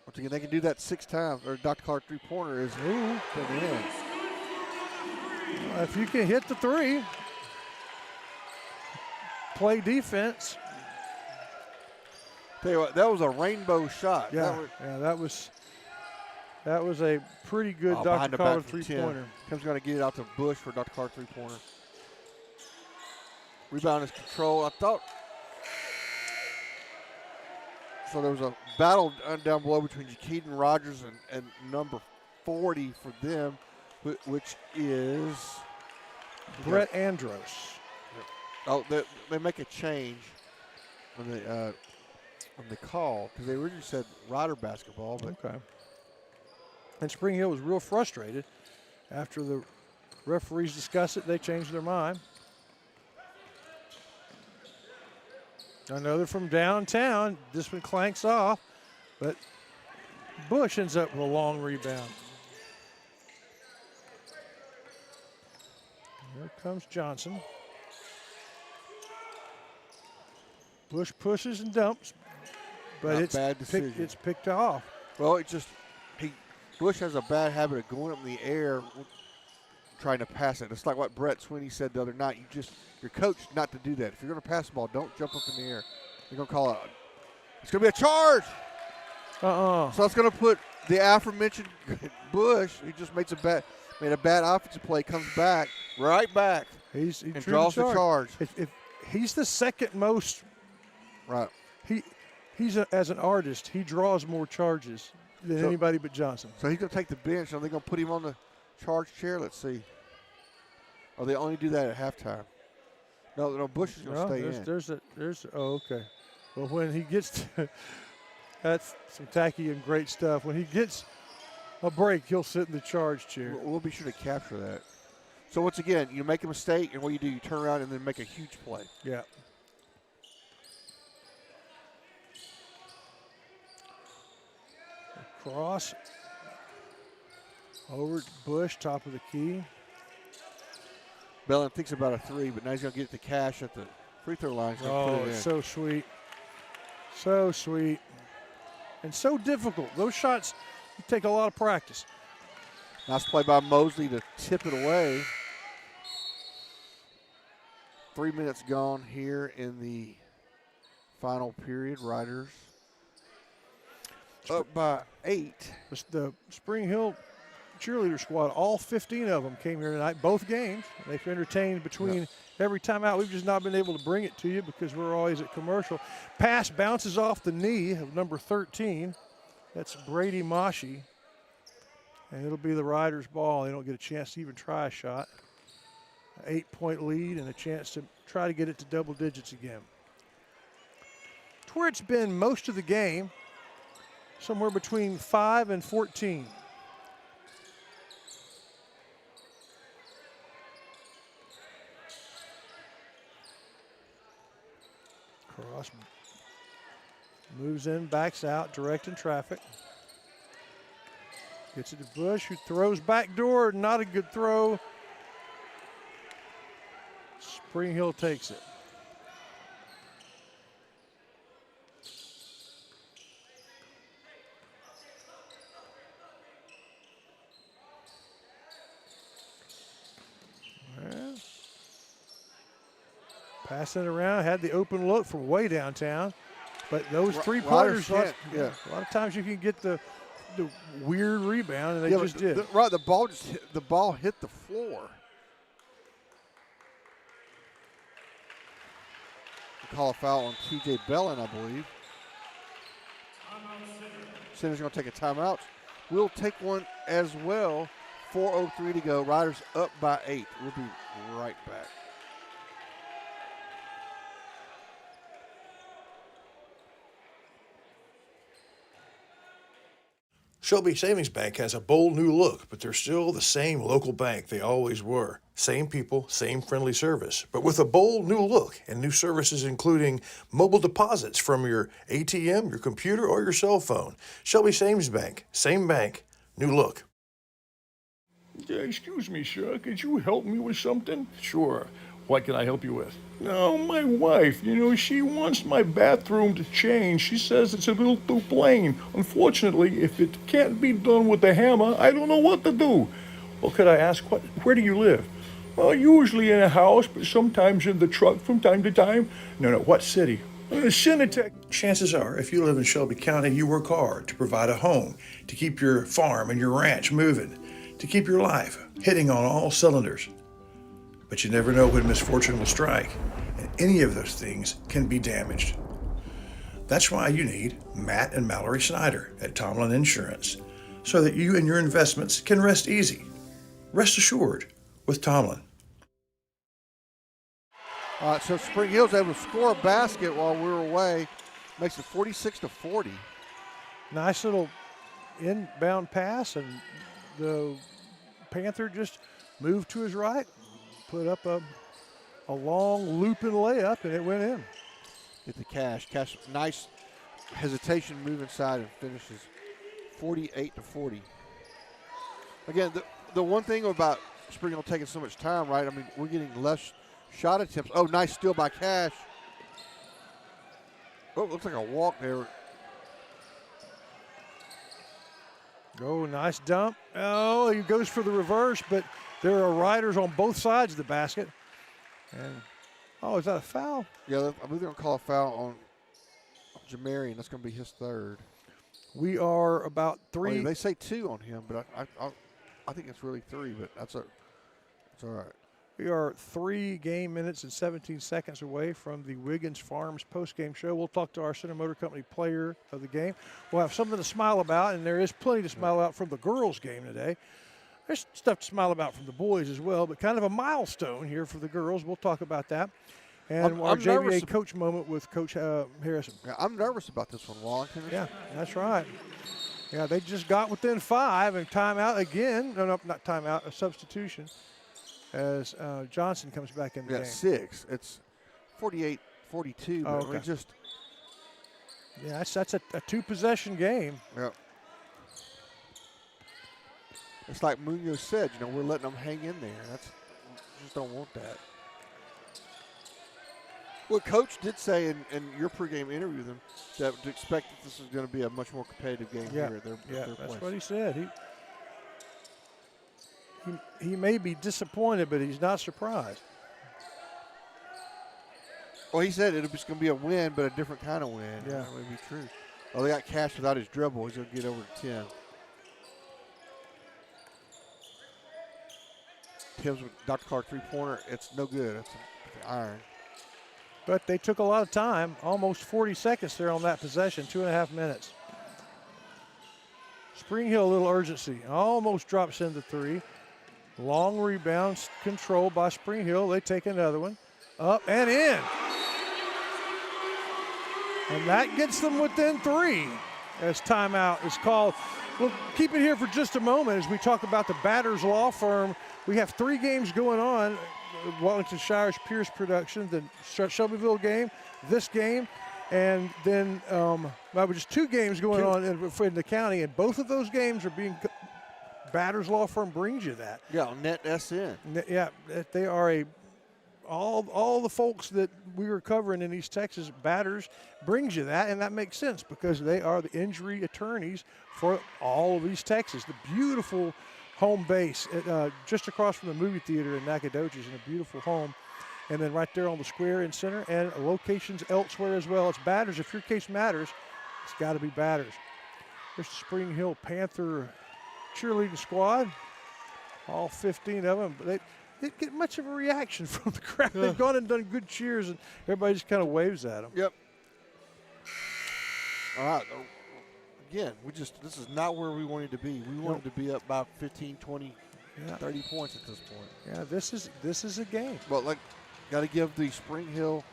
Speaker 2: Once again, they can do that 6 times. Or Dr. Clark three-pointer is in.
Speaker 7: If you can hit the 3, play defense.
Speaker 2: Tell you what, that was a rainbow shot.
Speaker 7: Yeah, that was a pretty good Dr. Clark three-pointer.
Speaker 2: Tim's going to get it out to Bush for Dr. Clark three-pointer. Rebound is controlled. I thought. So there was a battle down below between Jakeeden Rogers and number 40 for them, which is
Speaker 7: Brett Andros.
Speaker 2: Oh, they make a change when they call, because they originally said Rider basketball. But
Speaker 7: okay. And Spring Hill was real frustrated. After the referees discussed it, they changed their mind. Another from downtown. This one clanks off, but Bush ends up with a long rebound. Here comes Johnson. Bush pushes and dumps, but it's picked off.
Speaker 2: Well, Bush has a bad habit of going up in the air trying to pass it. It's like what Brett Sweeney said the other night. You're coached not to do that. If you're going to pass the ball, don't jump up in the air. They're going to call it. It's going to be a charge. So it's going to put the aforementioned Bush, who just made a bad offensive play, comes back, right back,
Speaker 7: he
Speaker 2: draws the charge.
Speaker 7: If he's the second most.
Speaker 2: Right.
Speaker 7: He's as an artist, he draws more charges than anybody but Johnson.
Speaker 2: So he's going to take the bench. Are they going to put him on the charge chair? Let's see. Or they only do that at halftime? No, Bush is going to stay in.
Speaker 7: Okay. Well, when he gets to, that's some tacky and great stuff. When he gets a break, he'll sit in the charge chair.
Speaker 2: We'll be sure to capture that. So once again, you make a mistake, and what you do, you turn around and then make a huge play.
Speaker 7: Yeah. Cross over to Bush, top of the key.
Speaker 2: Bellin thinks about a 3, but now he's going to get it to Cash at the free throw line.
Speaker 7: It's so sweet. So sweet. And so difficult. Those shots take a lot of practice.
Speaker 2: Nice play by Mosley to tip it away. 3 minutes gone here in the final period. Riders up by 8.
Speaker 7: The Spring Hill cheerleader squad, all 15 of them came here tonight, both games. They've entertained between every timeout. We've just not been able to bring it to you because we're always at commercial. Pass bounces off the knee of number 13. That's Brady Mashi. And it'll be the Riders' ball. They don't get a chance to even try a shot. An 8-point lead and a chance to try to get it to double digits again. It's where it's been most of the game. Somewhere between 5 and 14. Cross moves in, backs out, directing traffic. Gets it to Bush, who throws back door. Not a good throw. Spring Hill takes it. Passing it around, had the open look from way downtown. But those three-pointers, a lot of times you can get the weird rebound, and they just did.
Speaker 2: The ball hit the floor. Call a foul on T.J. Bellin, I believe. Center's going to take a timeout. We'll take one as well 4:03 to go. Riders up by 8. We'll be right back.
Speaker 13: Shelby Savings Bank has a bold new look, but they're still the same local bank they always were. Same people, same friendly service, but with a bold new look and new services including mobile deposits from your ATM, your computer, or your cell phone. Shelby Savings Bank, same bank, new look.
Speaker 5: Yeah, excuse me, sir. Could you help me with something? Sure. What can I help you with? No, my wife, she wants my bathroom to change. She says it's a little too plain. Unfortunately, if it can't be done with a hammer, I don't know what to do. Well, could I ask, where do you live? Well, usually in a house, but sometimes in the truck from time to time. No, what city? Cinetech.
Speaker 13: Chances are, if you live in Shelby County, you work hard to provide a home, to keep your farm and your ranch moving, to keep your life hitting on all cylinders. But you never know when misfortune will strike, and any of those things can be damaged. That's why you need Matt and Mallory Snyder at Tomlin Insurance, so that you and your investments can rest easy. Rest assured with Tomlin.
Speaker 2: All right, so Spring Hill's able to score a basket while we were away. Makes it 46-40.
Speaker 7: Nice little inbound pass, and the Panther just moved to his right, put up a long looping layup, and it went in.
Speaker 2: Get the Cash. Cash, nice hesitation, move inside, and finishes 48-40. Again, the one thing about Spring Hill taking so much time, right? I mean, we're getting less shot attempts. Oh, nice steal by Cash. Oh, looks like a walk there.
Speaker 7: Oh, nice dump. Oh, he goes for the reverse, but there are riders on both sides of the basket. And, oh, is that a foul?
Speaker 2: Yeah, I believe they're going to call a foul on Jamarian. That's going to be his third.
Speaker 7: We are about 3.
Speaker 2: Oh, yeah, they say 2 on him, but I think it's really 3, but that's all right.
Speaker 7: We are 3 game minutes and 17 seconds away from the Wiggins Farms postgame show. We'll talk to our Center Motor Company player of the game. We'll have something to smile about, and there is plenty to smile about from the girls' game today. There's stuff to smile about from the boys as well, but kind of a milestone here for the girls. We'll talk about that. And our JVA coach moment with Coach Harrison.
Speaker 2: Yeah, I'm nervous about this one, Wallington.
Speaker 7: Yeah, that's right. Yeah, they just got within 5 and timeout again. No, not timeout, a substitution as Johnson comes back in the game.
Speaker 2: 6. It's 48-42.
Speaker 7: Oh, okay. Yeah, that's a 2-possession game.
Speaker 2: Yep. It's like Munoz said, we're letting them hang in there. We just don't want that. Well, Coach did say in your pregame interview with them that to expect that this is going to be a much more competitive game here at their
Speaker 7: that's
Speaker 2: place.
Speaker 7: what he said. He may be disappointed, but he's not surprised.
Speaker 2: Well, he said it's going to be a win, but a different kind of win.
Speaker 7: Yeah.
Speaker 2: That would be true. Oh, they got Cash without his dribble. He's going to get over to Tim. Tim's with Dr. Clark three-pointer. It's no good. It's an iron.
Speaker 7: But they took a lot of time, almost 40 seconds there on that possession, 2.5 minutes. Spring Hill, a little urgency. Almost drops into 3. Long rebound, controlled by Spring Hill. They take another one. Up and in. And that gets them within 3 as timeout is called. We'll keep it here for just a moment as we talk about the Batters Law Firm. We have 3 games going on. Wellington Shire's Pierce production, the Shelbyville game, this game, and then just 2 games going on in the county, and both of those games are being Batters Law Firm brings you that.
Speaker 2: Yeah, Net SN.
Speaker 7: Yeah, they are all the folks that we were covering in East Texas, Batters brings you that, and that makes sense because they are the injury attorneys for all of East Texas. The beautiful home base just across from the movie theater in Nacogdoches, in a beautiful home. And then right there on the square in center, and locations elsewhere as well. It's Batters. If your case matters, it's got to be Batters. There's the Spring Hill Panther cheerleading squad, all 15 of them. But they didn't get much of a reaction from the crowd. They've gone and done good cheers, and everybody just kind of waves at them.
Speaker 2: Yep. All right. Again, this is not where we wanted to be. We wanted to be up about 15, 20
Speaker 7: Yeah.
Speaker 2: 30 points at this point.
Speaker 7: Yeah, this is a game.
Speaker 2: But got to give the Spring Hill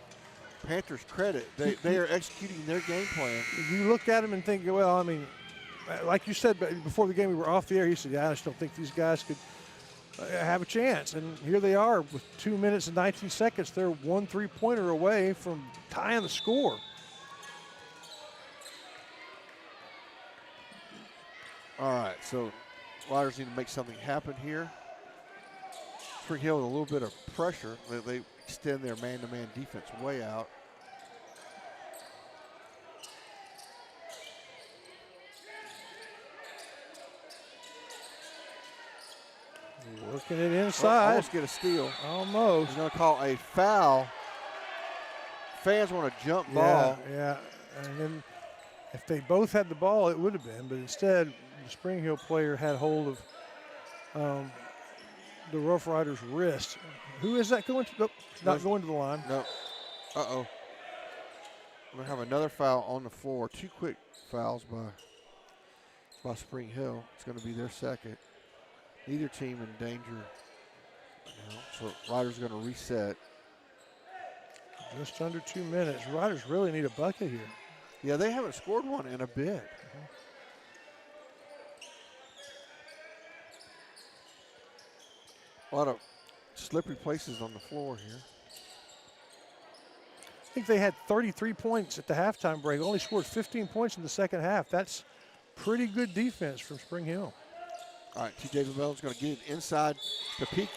Speaker 2: Panthers credit. They are executing their game plan.
Speaker 7: You look at them and think, well, I mean, like you said before the game, we were off the air. You said, yeah, I just don't think these guys could have a chance. And here they are with 2 minutes and 19 seconds. They're 1 3-pointer away from tying the score.
Speaker 2: All right, so Riders need to make something happen here. Spring Hill with a little bit of pressure. They extend their man-to-man defense way out.
Speaker 7: Working it inside.
Speaker 2: Almost get a steal.
Speaker 7: Almost.
Speaker 2: He's going to call a foul. Fans want a jump ball.
Speaker 7: Yeah, and then if they both had the ball, it would have been. But instead, the Spring Hill player had hold of the Rough Riders' wrist. Who is that going to? Nope, it's not going to the line.
Speaker 2: No. Uh-oh. We're going to have another foul on the floor. 2 quick fouls by Spring Hill. It's going to be their second. Neither team in danger now. So Riders going to reset.
Speaker 7: Just under 2 minutes. Riders really need a bucket here.
Speaker 2: Yeah, they haven't scored one in a bit. A lot of slippery places on the floor here.
Speaker 7: I think they had 33 points at the halftime break. Only scored 15 points in the second half. That's pretty good defense from Spring Hill.
Speaker 2: All right, T.J. Babel's going to get it inside to Tiki.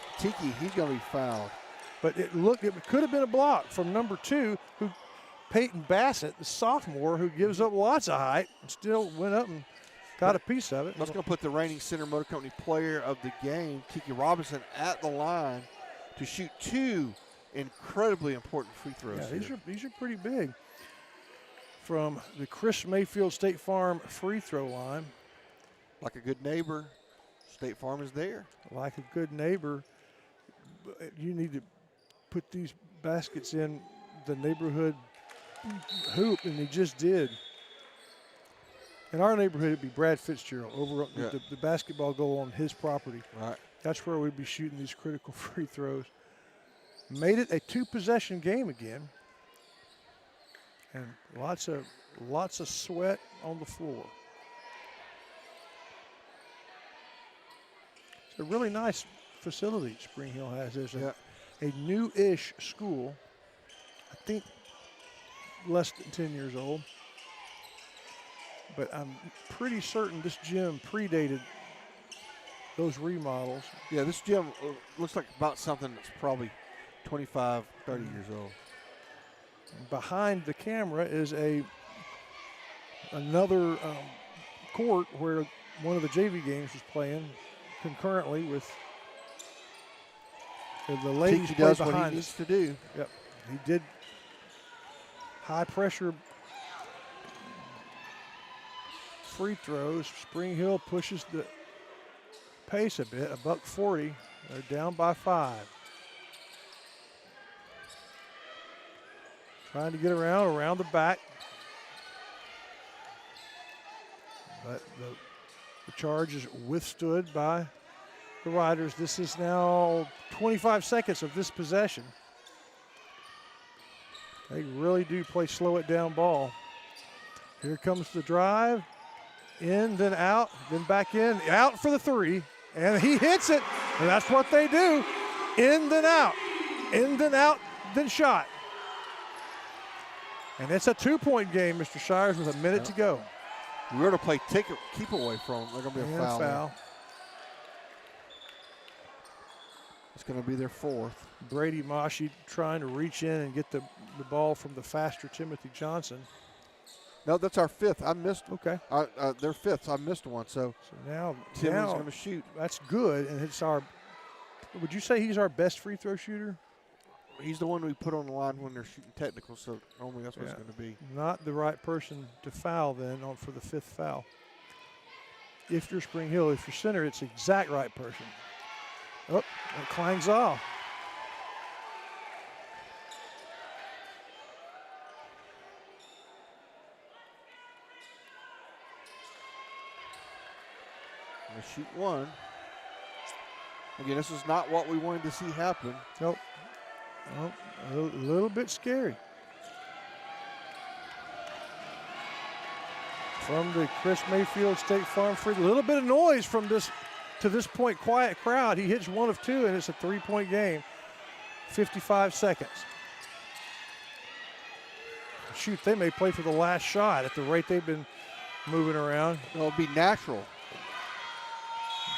Speaker 2: He's going to be fouled.
Speaker 7: But it could have been a block from number 2, Peyton Bassett, the sophomore, who gives up lots of height and still went up and got a piece of it.
Speaker 2: That's going to put the reigning Center Motor Company player of the game, Tiki Robinson, at the line to shoot 2 incredibly important free throws.
Speaker 7: Yeah, these are pretty big. From the Chris Mayfield State Farm free throw line.
Speaker 2: Like a good neighbor, State Farm is there.
Speaker 7: Like a good neighbor, you need to put these baskets in the neighborhood hoop, and they just did. In our neighborhood, it'd be Brad Fitzgerald over the basketball goal on his property.
Speaker 2: Right.
Speaker 7: That's where we'd be shooting these critical free throws. Made it a 2-possession game again, and lots of sweat on the floor. It's a really nice facility Spring Hill has. There's a new-ish school, I think less than 10 years old. But I'm pretty certain this gym predated those remodels.
Speaker 2: Yeah, this gym looks like about something that's probably 25, 30 years old.
Speaker 7: Behind the camera is another court where one of the JV games was playing concurrently with the ladies.
Speaker 2: He
Speaker 7: play
Speaker 2: does
Speaker 7: behind
Speaker 2: what he needs to do.
Speaker 7: Yep, he did. High pressure free throws. Spring Hill pushes the pace a bit. $140. They're down by 5. Trying to get around the back. But the charge is withstood by the Riders. This is now 25 seconds of this possession. They really do play slow it down ball. Here comes the drive. In, then out, then back in. Out for the 3. And he hits it. And that's what they do. In, then out. In, then out, then shot. And it's a 2-point game, Mr. Shires, with a minute to go.
Speaker 2: We were to play keep away from them. They're going to be a foul. It's going to be their 4th.
Speaker 7: Brady Mashi trying to reach in and get the ball from the faster Timothy Johnson.
Speaker 2: No, that's our 5th. I missed.
Speaker 7: Okay.
Speaker 2: They're 5th, so I missed one. So
Speaker 7: now
Speaker 2: Timmy's going to shoot.
Speaker 7: That's good, and it's our. Would you say he's our best free throw shooter?
Speaker 2: He's the one we put on the line when they're shooting technical, so normally that's what it's going to be.
Speaker 7: Not the right person to foul then for the 5th foul. If you're Spring Hill, if you're center, it's the exact right person. Oh, it clangs off.
Speaker 2: Shoot one. Again, this is not what we wanted to see happen.
Speaker 7: Nope. Well, a little bit scary. From the Chris Mayfield State Farm Free, a little bit of noise from this, to this point, quiet crowd. He hits 1 of 2, and it's a 3-point game. 55 seconds. Shoot, they may play for the last shot at the rate they've been moving around.
Speaker 2: It'll be natural.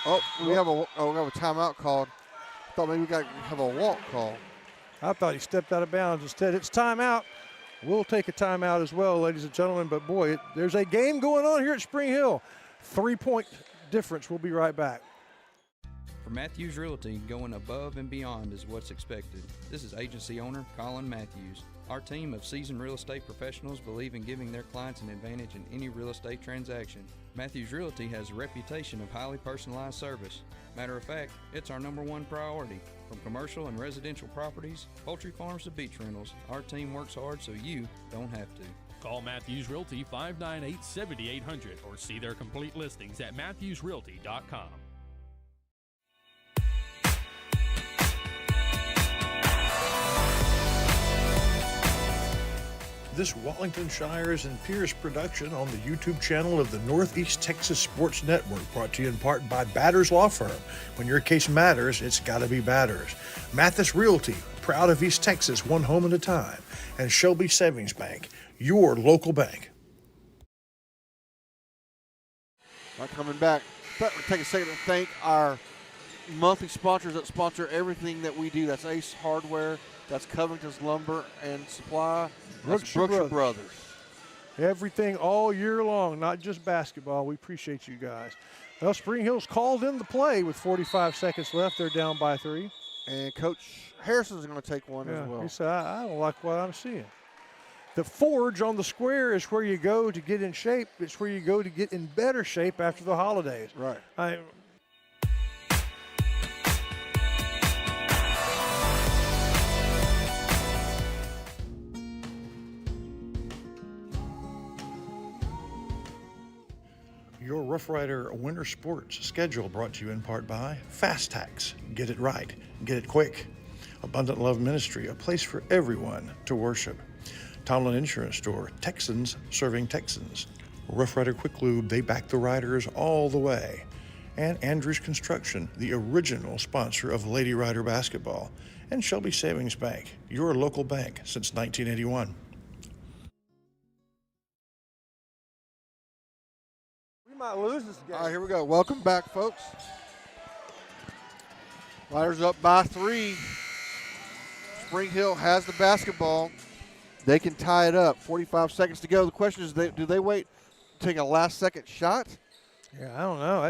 Speaker 2: Oh, we have a timeout called. Thought maybe we got to have a walk call.
Speaker 7: I thought he stepped out of bounds. Instead, it's timeout. We'll take a timeout as well, ladies and gentlemen. But boy, there's a game going on here at Spring Hill. 3-point difference. We'll be right back.
Speaker 19: For Matthews Realty, going above and beyond is what's expected. This is agency owner Colin Matthews. Our team of seasoned real estate professionals believe in giving their clients an advantage in any real estate transaction. Matthews Realty has a reputation of highly personalized service. Matter of fact, it's our #1 priority. From commercial and residential properties, poultry farms to beach rentals, our team works hard so you don't have to.
Speaker 20: Call Matthews Realty 598-7800 or see their complete listings at matthewsrealty.com.
Speaker 4: This Wallington Shires and Pierce production on the YouTube channel of the Northeast Texas Sports Network, brought to you in part by Batters Law Firm. When your case matters, it's got to be Batters. Mathis Realty, proud of East Texas, one home at a time. And Shelby Savings Bank, your local bank.
Speaker 2: Not coming back. But we'll take a second to thank our monthly sponsors that sponsor everything that we do. That's Ace Hardware. That's Covington's Lumber and Supply. That's Brookshire Brothers.
Speaker 7: Everything all year long, not just basketball. We appreciate you guys. Well, Spring Hill's called in the play with 45 seconds left. They're down by 3.
Speaker 2: And Coach Harrison's going to take one as well.
Speaker 7: He said, I don't like what I'm seeing. The Forge on the square is where you go to get in shape. It's where you go to get in better shape after the holidays.
Speaker 2: Right.
Speaker 4: Your Rough Rider Winter Sports schedule brought to you in part by Fast Tax. Get it right. Get it quick. Abundant Love Ministry, a place for everyone to worship. Tomlin Insurance Store, Texans serving Texans. Rough Rider Quick Lube, they back the riders all the way. And Andrews Construction, the original sponsor of Lady Rider basketball. And Shelby Savings Bank, your local bank since 1981.
Speaker 7: Might lose this game.
Speaker 2: All right, here we go. Welcome back, folks. Riders up by 3. Spring Hill has the basketball. They can tie it up. 45 seconds to go. The question is, do they wait to take a last-second shot?
Speaker 7: Yeah, I don't know.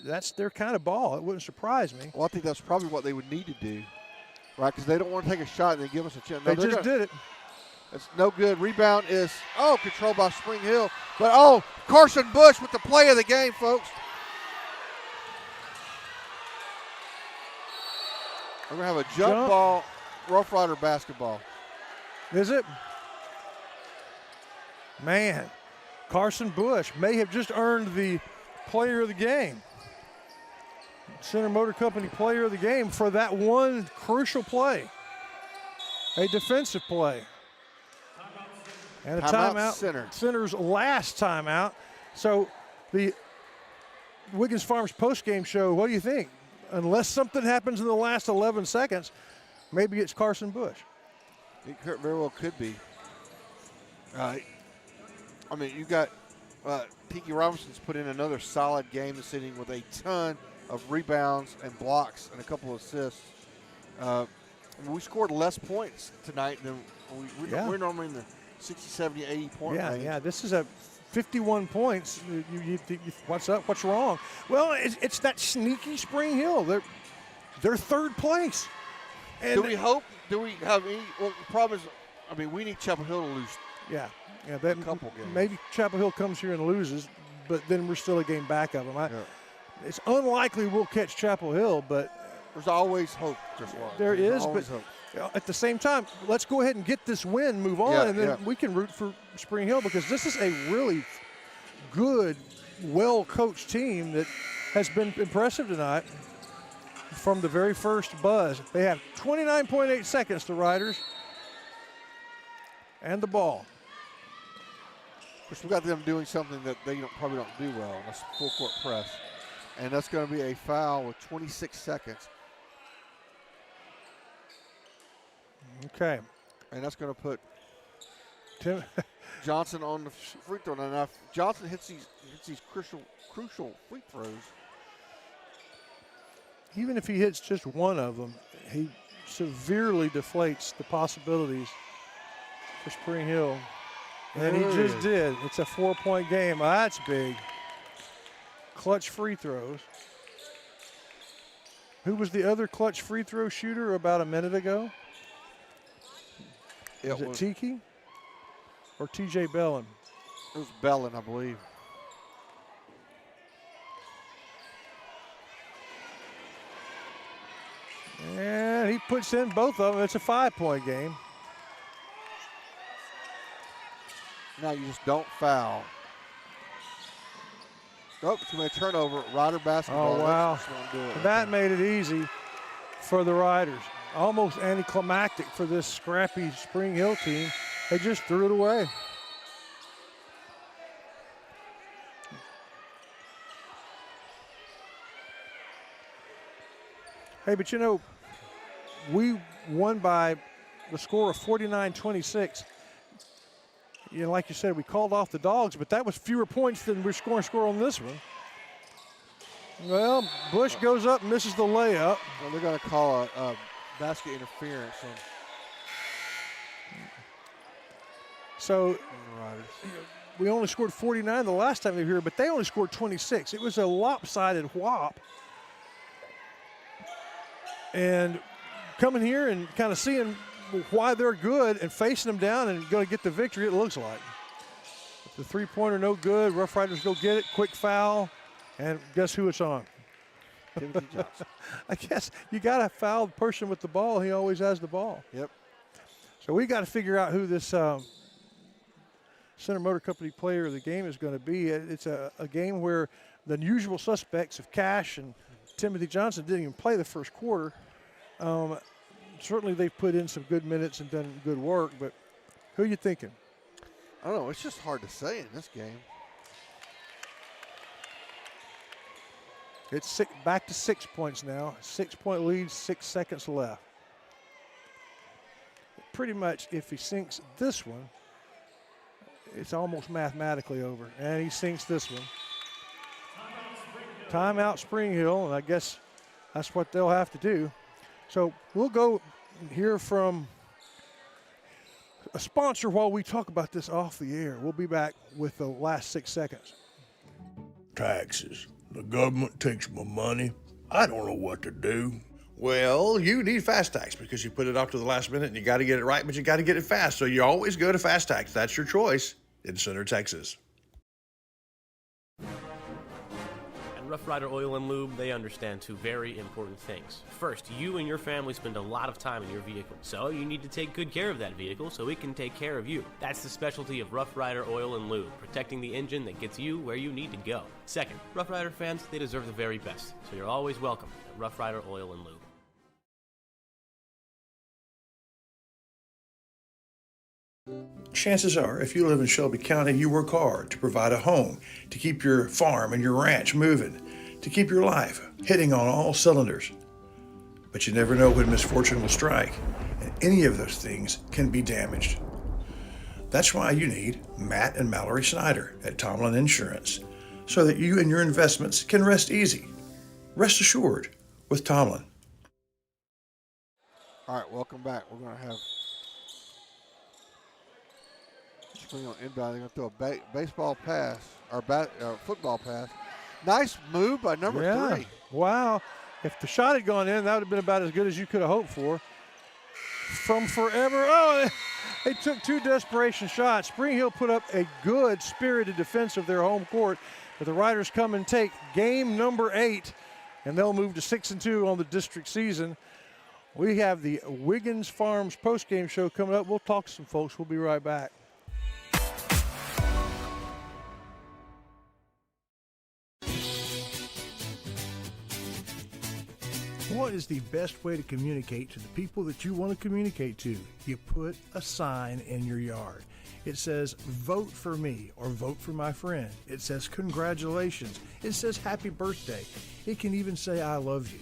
Speaker 7: That's their kind of ball. It wouldn't surprise me.
Speaker 2: Well, I think that's probably what they would need to do, right? Because they don't want to take a shot and then give us a chance.
Speaker 7: No, they just did it.
Speaker 2: It's no good. Rebound is, controlled by Spring Hill. But, Carson Bush with the play of the game, folks. We're going to have a jump ball, Rough Rider basketball.
Speaker 7: Is it? Man, Carson Bush may have just earned the player of the game. Center Motor Company player of the game for that one crucial play. A defensive play. And a timeout. Center's last timeout. So the Wiggins Farms postgame show, what do you think? Unless something happens in the last 11 seconds, maybe it's Carson Bush.
Speaker 2: It very well could be. You've got Tiki Robinson's put in another solid game this inning with a ton of rebounds and blocks and a couple of assists. We scored less points tonight than we're normally in the 60, 70, 80 point range.
Speaker 7: Yeah, this is a 51 points. You what's up? What's wrong? Well, it's that sneaky Spring Hill. They're third place. And
Speaker 2: do we hope? Do we have any? Well, the problem is, we need Chapel Hill to lose.
Speaker 7: Yeah,
Speaker 2: a couple games.
Speaker 7: Maybe Chapel Hill comes here and loses, but then we're still a game back of them. It's unlikely we'll catch Chapel Hill, but
Speaker 2: there's always hope.
Speaker 7: There's always hope. At the same time, let's go ahead and get this win, move on, and then we can root for Spring Hill because this is a really good, well-coached team that has been impressive tonight. from the very first buzz. They have 29.8 seconds, the Riders. And the ball.
Speaker 2: Of course, we got them doing something that they probably don't do well, and that's full court press. And that's going to be a foul with 26 seconds.
Speaker 7: Okay.
Speaker 2: And that's going to put
Speaker 7: Tim
Speaker 2: Johnson on the free throw. Now, if Johnson hits these crucial free throws.
Speaker 7: Even if he hits just one of them, he severely deflates the possibilities for Spring Hill. And he just did. It's a 4-point game. That's big. Clutch free throws. Who was the other clutch free throw shooter about a minute ago? Was it Tiki or TJ Bellin?
Speaker 2: It was Bellin, I believe.
Speaker 7: And he puts in both of them. It's a 5-point game.
Speaker 2: Now you just don't foul. Oh, too many turnover. Rider basketball.
Speaker 7: Oh, wow. That
Speaker 2: Okay.
Speaker 7: made it easy for the Riders. Almost anticlimactic for this scrappy Spring Hill team. They just threw it away. Hey, but you know, we won by the score of 49-26. You know, like you said, we called off the Dogs, but that was fewer points than we're score on this one. Well, Bush goes up and misses the layup.
Speaker 2: Well, they're going to call a basket interference.
Speaker 7: So we only scored 49 the last time they were here, but they only scored 26. It was a lopsided whop. And coming here and kind of seeing why they're good and facing them down and going to get the victory, it looks like. The three-pointer no good. Rough Riders go get it. Quick foul. And guess who it's on?
Speaker 2: Timothy Johnson.
Speaker 7: I guess you got to foul the person with the ball. He always has the ball.
Speaker 2: Yep.
Speaker 7: So we got to figure out who this Center Motor Company player of the game is going to be. It's a game where the usual suspects of Cash and Timothy Johnson didn't even play the first quarter. Certainly they've put in some good minutes and done good work, but who are you thinking?
Speaker 2: I don't know. It's just hard to say in this game.
Speaker 7: It's back to 6 points now. 6-point lead, 6 seconds left. Pretty much if he sinks this one, it's almost mathematically over. And he sinks this one. Timeout Spring Hill, and I guess that's what they'll have to do. So we'll go hear from a sponsor while we talk about this off the air. We'll be back with the last 6 seconds.
Speaker 5: Taxes. The government takes my money. I don't know what to do.
Speaker 13: Well, you need Fast Tax because you put it off to the last minute and you got to get it right, but you got to get it fast. So you always go to Fast Tax. That's your choice in Center, Texas.
Speaker 11: Rough Rider Oil and Lube, they understand two very important things. First, you and your family spend a lot of time in your vehicle, so you need to take good care of that vehicle so it can take care of you. That's the specialty of Rough Rider Oil and Lube, protecting the engine that gets you where you need to go. Second, Rough Rider fans, they deserve the very best, so you're always welcome at Rough Rider Oil and Lube.
Speaker 13: Chances are, if you live in Shelby County, you work hard to provide a home, to keep your farm and your ranch moving, to keep your life hitting on all cylinders. But you never know when misfortune will strike, and any of those things can be damaged. That's why you need Matt and Mallory Snyder at Tomlin Insurance, so that you and your investments can rest easy. Rest assured with Tomlin.
Speaker 2: All right, welcome back. We're going to have Spring on inbound. They're going to throw a baseball pass or football pass. Nice move by number 3.
Speaker 7: Wow. If the shot had gone in, that would have been about as good as you could have hoped for. From forever. Oh, they took 2 desperation shots. Spring Hill put up a good spirited defense of their home court, but the Riders come and take game number 8, and they'll move to 6-2 on the district season. We have the Wiggins Farms postgame show coming up. We'll talk to some folks. We'll be right back.
Speaker 13: What is the best way to communicate to the people that you want to communicate to? You put a sign in your yard. It says, vote for me, or vote for my friend. It says, congratulations. It says, happy birthday. It can even say, I love you.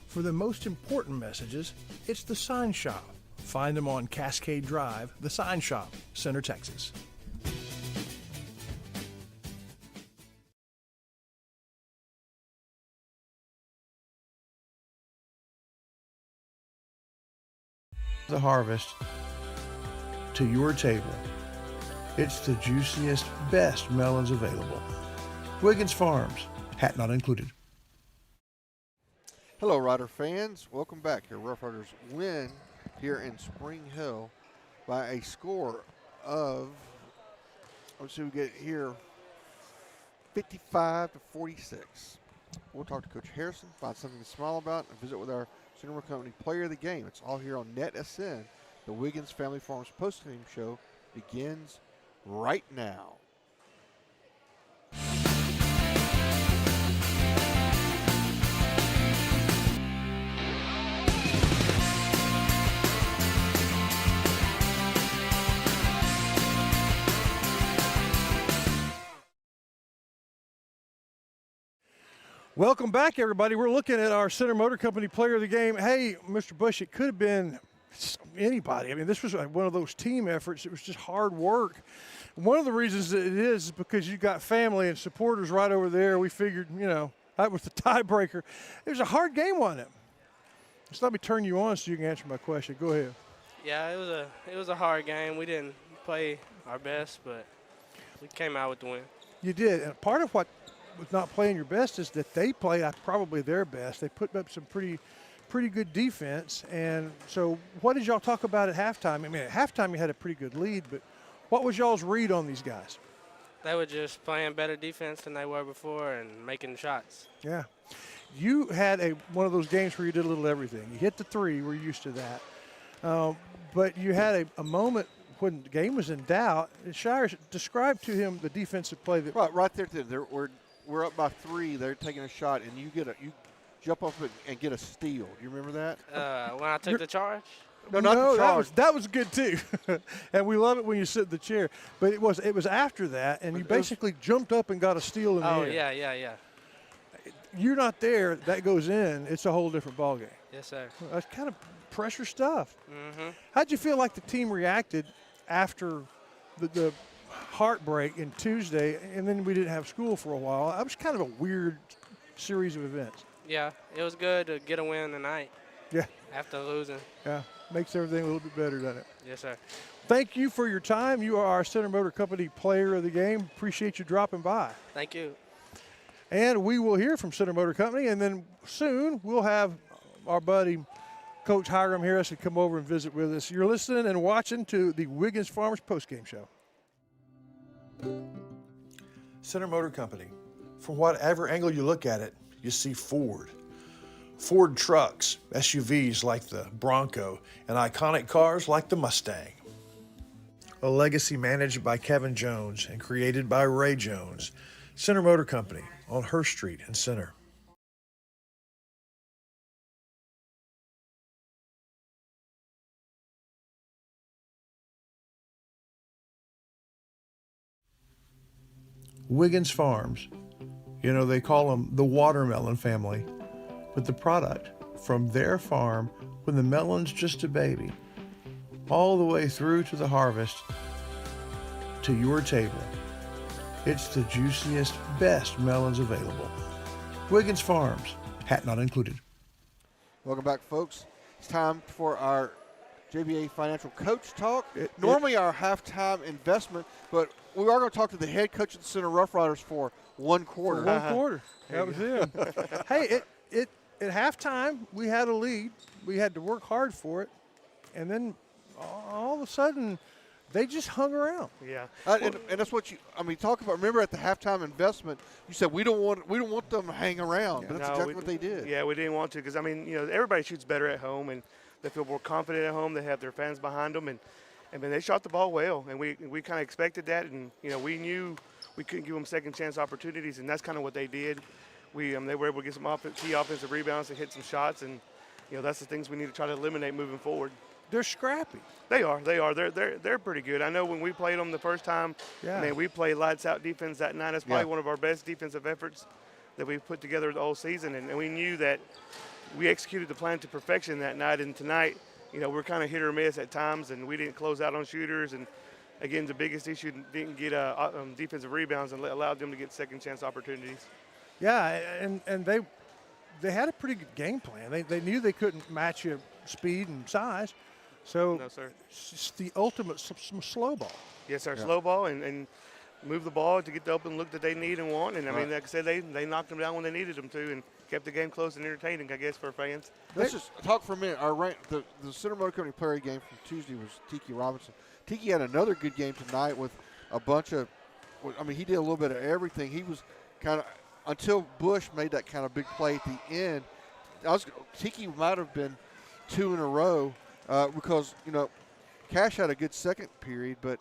Speaker 13: For the most important messages, it's the Sign Shop. Find them on Cascade Drive, the Sign Shop, Center, Texas.
Speaker 4: The harvest to your table. It's the juiciest, best melons available. Wiggins Farms, hat not included.
Speaker 2: Hello, Rider fans. Welcome back. Your Rough Riders win here in Spring Hill by a score of, let's see, we get here 55-46. We'll talk to Coach Harrison, find something to smile about, and visit with our Cinema Company Player of the Game. It's all here on NetSN. The Wiggins Family Farms postgame show begins right now.
Speaker 7: Welcome back, everybody. We're looking at our Center Motor Company Player of the Game. Hey, Mr. Bush, it could have been anybody. I mean, this was one of those team efforts. It was just hard work. One of the reasons that it is because you got family and supporters right over there. We figured, that was the tiebreaker. It was a hard game on it. Just let me turn you on so you can answer my question. Go ahead.
Speaker 21: Yeah, it was a hard game. We didn't play our best, but we came out with the win.
Speaker 7: You did, and part of what was not playing your best is that they played probably their best. They put up some pretty good defense. And so what did y'all talk about at halftime? I mean, at halftime you had a pretty good lead, but what was y'all's read on these guys?
Speaker 21: They were just playing better defense than they were before and making shots.
Speaker 7: Yeah. You had one of those games where you did a little everything. You hit the three. We're used to that. But you had a moment when the game was in doubt. Shire, describe to him the defensive play.
Speaker 2: Right there. We're up by 3. They're taking a shot, and you jump off it and get a steal. Do you remember that?
Speaker 21: When I took the charge?
Speaker 2: No, not the charge.
Speaker 7: That was good too, and we love it when you sit in the chair. But it was after that, and you basically jumped up and got a steal in the air.
Speaker 21: Oh yeah.
Speaker 7: You're not there. That goes in. It's a whole different ballgame.
Speaker 21: Yes, sir.
Speaker 7: That's kind of pressure stuff.
Speaker 21: Mm-hmm.
Speaker 7: How'd you feel like the team reacted after the heartbreak in Tuesday, and then we didn't have school for a while? That was kind of a weird series of events.
Speaker 21: Yeah, it was good to get a win tonight.
Speaker 7: Yeah.
Speaker 21: After losing.
Speaker 7: Yeah, makes everything a little bit better, doesn't it?
Speaker 21: Yes, sir.
Speaker 7: Thank you for your time. You are our Center Motor Company Player of the Game. Appreciate you dropping by.
Speaker 21: Thank you.
Speaker 7: And we will hear from Center Motor Company, and then soon we'll have our buddy Coach Hiram Harrison come over and visit with us. You're listening and watching to the Wiggins Farmers postgame show. Center Motor Company. From whatever angle you look at it, you see Ford. Ford trucks, SUVs like the Bronco, and iconic cars like the Mustang. A legacy managed by Kevin Jones and created by Ray Jones. Center Motor Company on Hurst Street in Center. Wiggins Farms. They call them the watermelon family, but the product from their farm when the melon's just a baby, all the way through to the harvest to your table. It's the juiciest, best melons available. Wiggins Farms, hat not included.
Speaker 2: Welcome back, folks. It's time for our JBA Financial Coach Talk. Normally our halftime investment, but we are going to talk to the head coach of the Center Rough Riders for 1 quarter.
Speaker 7: For 1 quarter. That was him. Hey, at halftime, we had a lead. We had to work hard for it. And then all of a sudden, they just hung around.
Speaker 2: Yeah, and that's what talk about. Remember at the halftime investment, you said we don't want them to hang around. But that's exactly what they did.
Speaker 18: Yeah, we didn't want to because everybody shoots better at home and they feel more confident at home. They have their fans behind them and they shot the ball well, and we kind of expected that, and we knew we couldn't give them second chance opportunities, and that's kind of what they did. They were able to get some key offensive rebounds and hit some shots, and that's the things we need to try to eliminate moving forward.
Speaker 7: They're scrappy.
Speaker 18: They are. They're pretty good. I know when we played them the first time,
Speaker 7: Yeah.
Speaker 18: man, we played lights out defense that night. It's probably
Speaker 2: Yeah.
Speaker 18: one of our best defensive efforts that we've put together the whole season, and we knew that we executed the plan to perfection that night. And tonight, we're kind of hit or miss at times, and we didn't close out on shooters. And again, the biggest issue, didn't get defensive rebounds and allowed them to get second chance opportunities.
Speaker 7: Yeah, and they had a pretty good game plan. They knew they couldn't match your speed and size. So
Speaker 18: No, sir.
Speaker 7: it's the ultimate slow ball.
Speaker 18: Yes, sir.
Speaker 7: Yeah.
Speaker 18: Slow ball and move the ball to get the open look that they need and want. And, I mean, like I said, they knocked them down when they needed them to and kept the game close and entertaining, I guess, for fans.
Speaker 2: Let's just talk for a minute. The Center Motor Company player game from Tuesday was Tiki Robinson. Tiki had another good game tonight with a bunch of – he did a little bit of everything. He was kind of – until Bush made that kind of big play at the end, Tiki might have been 2 in a row because, Cash had a good second period, but,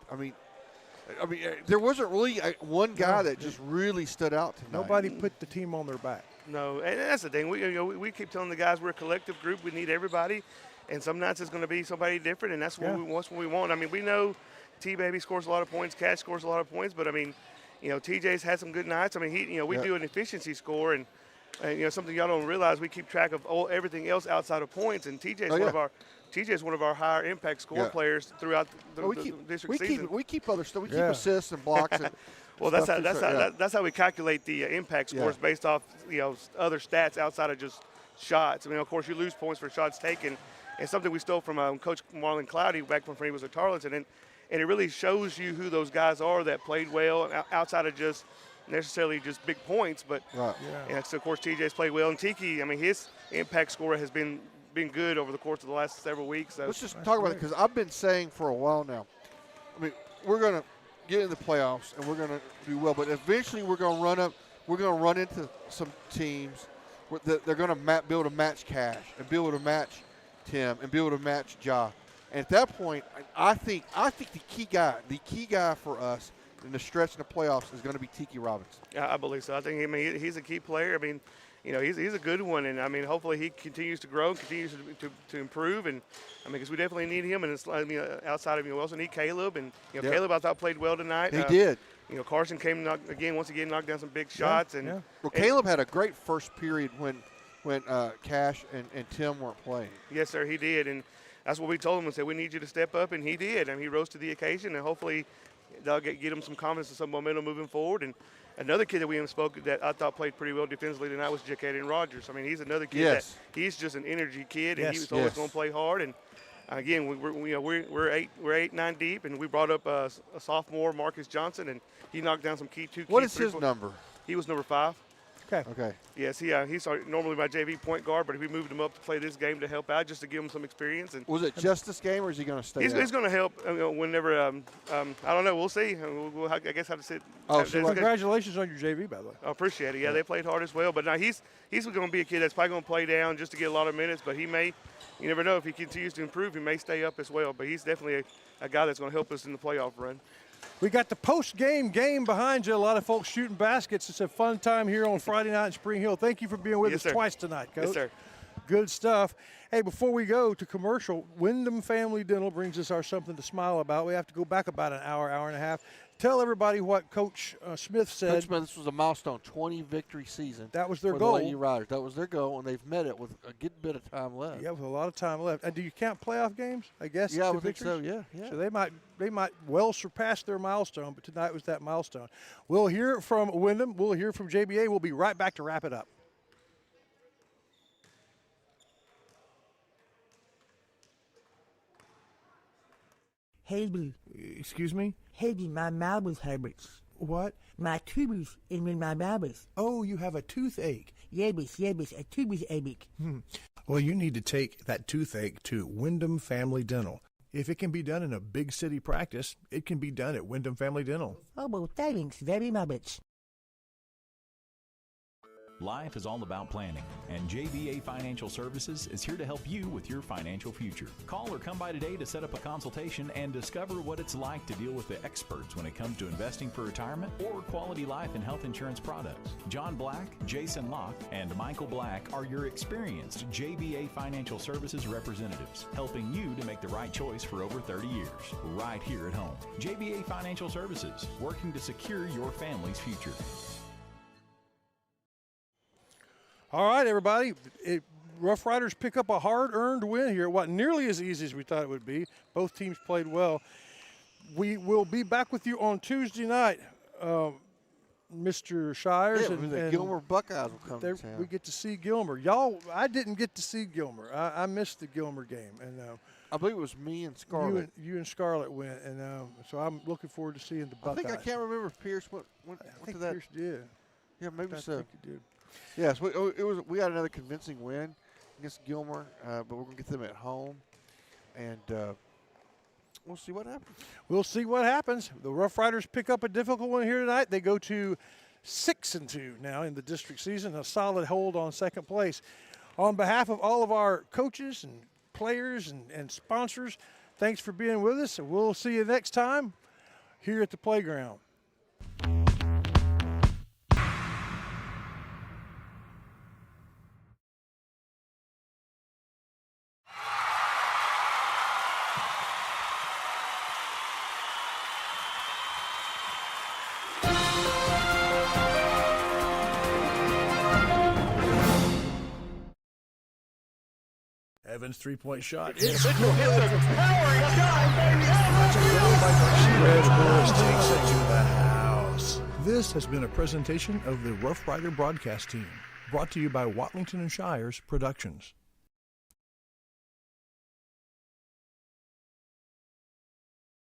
Speaker 2: there wasn't really one guy that just really stood out tonight.
Speaker 7: Nobody put the team on their back.
Speaker 18: No, and that's the thing. We keep telling the guys we're a collective group. We need everybody, and some nights it's going to be somebody different, and that's what we want. We know T-Baby scores a lot of points, Cash scores a lot of points, but TJ's had some good nights. We do an efficiency score, and something y'all don't realize, we keep track of everything else outside of points, and TJ's one of our higher impact score players throughout the district season.
Speaker 2: We keep other stuff. We keep assists and blocks. And
Speaker 18: well, that's how we calculate the impact scores based off other stats outside of just shots. Of course, you lose points for shots taken, and something we stole from Coach Marlon Cloudy back when he was at Tarleton, and it really shows you who those guys are that played well outside of just necessarily just big points. But and so of course TJ's played well, and Tiki, his impact score has been good over the course of the last several weeks. So.
Speaker 2: Let's just talk about it because I've been saying for a while now. We're going to get in the playoffs and we're going to do well, but eventually we're going to run up. We're going to run into some teams that they're going to be able to match Cash and be able to match Tim and be able to match Ja. And at that point, I think the key guy for us in the stretch in the playoffs is going to be Tiki Robinson.
Speaker 18: I believe so. I think he's a key player. He's a good one, and hopefully he continues to grow, continues to improve, and because we definitely need him. And outside of we also need Caleb, and Caleb I thought played well tonight.
Speaker 2: He did.
Speaker 18: Carson came once again knocked down some big shots, and
Speaker 2: well, Caleb had a great first period when Cash and Tim weren't playing.
Speaker 18: Yes, sir, he did, and that's what we told him and said we need you to step up, and he did. He rose to the occasion, and hopefully they'll get him some confidence and some momentum moving forward. And another kid that we haven't spoken that I thought played pretty well defensively tonight was Jacaden Rogers. He's another kid that he's just an energy kid, and he was always going to play hard. And again, we're 8-9 deep, and we brought up a sophomore, Marcus Johnson, and he knocked down some key.
Speaker 2: What is his number?
Speaker 18: He was number 5.
Speaker 2: Okay.
Speaker 18: Yes, he's normally my JV point guard, but we moved him up to play this game to help out, just to give him some experience. And
Speaker 2: was it just this game, or is he going to stay?
Speaker 18: He's going to help whenever. I don't know. We'll see. We'll I guess have to sit.
Speaker 7: Congratulations on your JV, by the way.
Speaker 18: I appreciate it. Yeah, they played hard as well. But now he's going to be a kid that's probably going to play down just to get a lot of minutes. But he may. You never know, if he continues to improve, he may stay up as well. But he's definitely a guy that's going to help us in the playoff run.
Speaker 7: We got the post-game game behind you. A lot of folks shooting baskets. It's a fun time here on Friday night in Spring Hill. Thank you for being with us twice tonight, Coach.
Speaker 18: Yes, sir.
Speaker 7: Good stuff. Hey, before we go to commercial, Wyndham Family Dental brings us our something to smile about. We have to go back about an hour and a half. Tell everybody what Coach Smith said.
Speaker 2: Coach Smith, this was a milestone, 20 victory season.
Speaker 7: That was their
Speaker 2: for
Speaker 7: goal.
Speaker 2: The Lady Riders. That was their goal, and they've met it with a good bit of time left.
Speaker 7: Yeah, with a lot of time left. And do you count playoff games? I guess.
Speaker 2: Yeah, I would think so. Yeah.
Speaker 7: So they might well surpass their milestone, but tonight was that milestone. We'll hear from Wyndham. We'll hear from JBA. We'll be right back to wrap it up.
Speaker 16: Herbie.
Speaker 13: Excuse me?
Speaker 16: Herbie, my mouth hurts.
Speaker 13: What?
Speaker 16: My tooth is in my mouth.
Speaker 13: Oh, you have a toothache.
Speaker 16: Yes, a toothache.
Speaker 13: Well, you need to take that toothache to Wyndham Family Dental. If it can be done in a big city practice, it can be done at Wyndham Family Dental.
Speaker 16: Oh, well, thanks very much.
Speaker 10: Life is all about planning, and JBA Financial Services is here to help you with your financial future. Call or come by today to set up a consultation and discover what it's like to deal with the experts when it comes to investing for retirement or quality life and health insurance products. John Black, Jason Locke, and Michael Black are your experienced JBA Financial Services representatives, helping you to make the right choice for over 30 years, right here at home. JBA Financial Services, working to secure your family's future.
Speaker 7: All right, everybody. Rough Riders pick up a hard-earned win here. It wasn't nearly as easy as we thought it would be. Both teams played well. We will be back with you on Tuesday night, Mr. Shires.
Speaker 2: Yeah, and the Gilmer Buckeyes will come to town.
Speaker 7: We get to see Gilmer. Y'all, I didn't get to see Gilmer. I missed the Gilmer game. And
Speaker 2: I believe it was me and Scarlett.
Speaker 7: You and Scarlett went, and so I'm looking forward to seeing the Buckeyes.
Speaker 2: I can't remember if Pierce went to that.
Speaker 7: Pierce did.
Speaker 2: Yeah, maybe so.
Speaker 7: I think he did.
Speaker 2: Yes, we got another convincing win against Gilmer, but we're going to get them at home, and we'll see what happens.
Speaker 7: We'll see what happens. The Rough Riders pick up a difficult one here tonight. They go to 6-2 now in the district season, a solid hold on second place. On behalf of all of our coaches and players and sponsors, thanks for being with us, and we'll see you next time here at the playground.
Speaker 13: Evans' three-point shot.
Speaker 15: It's a powering shot, baby.
Speaker 13: Red Horse takes it to the house. This has been a presentation of the Rough Rider broadcast team, brought to you by Watlington and Shires Productions.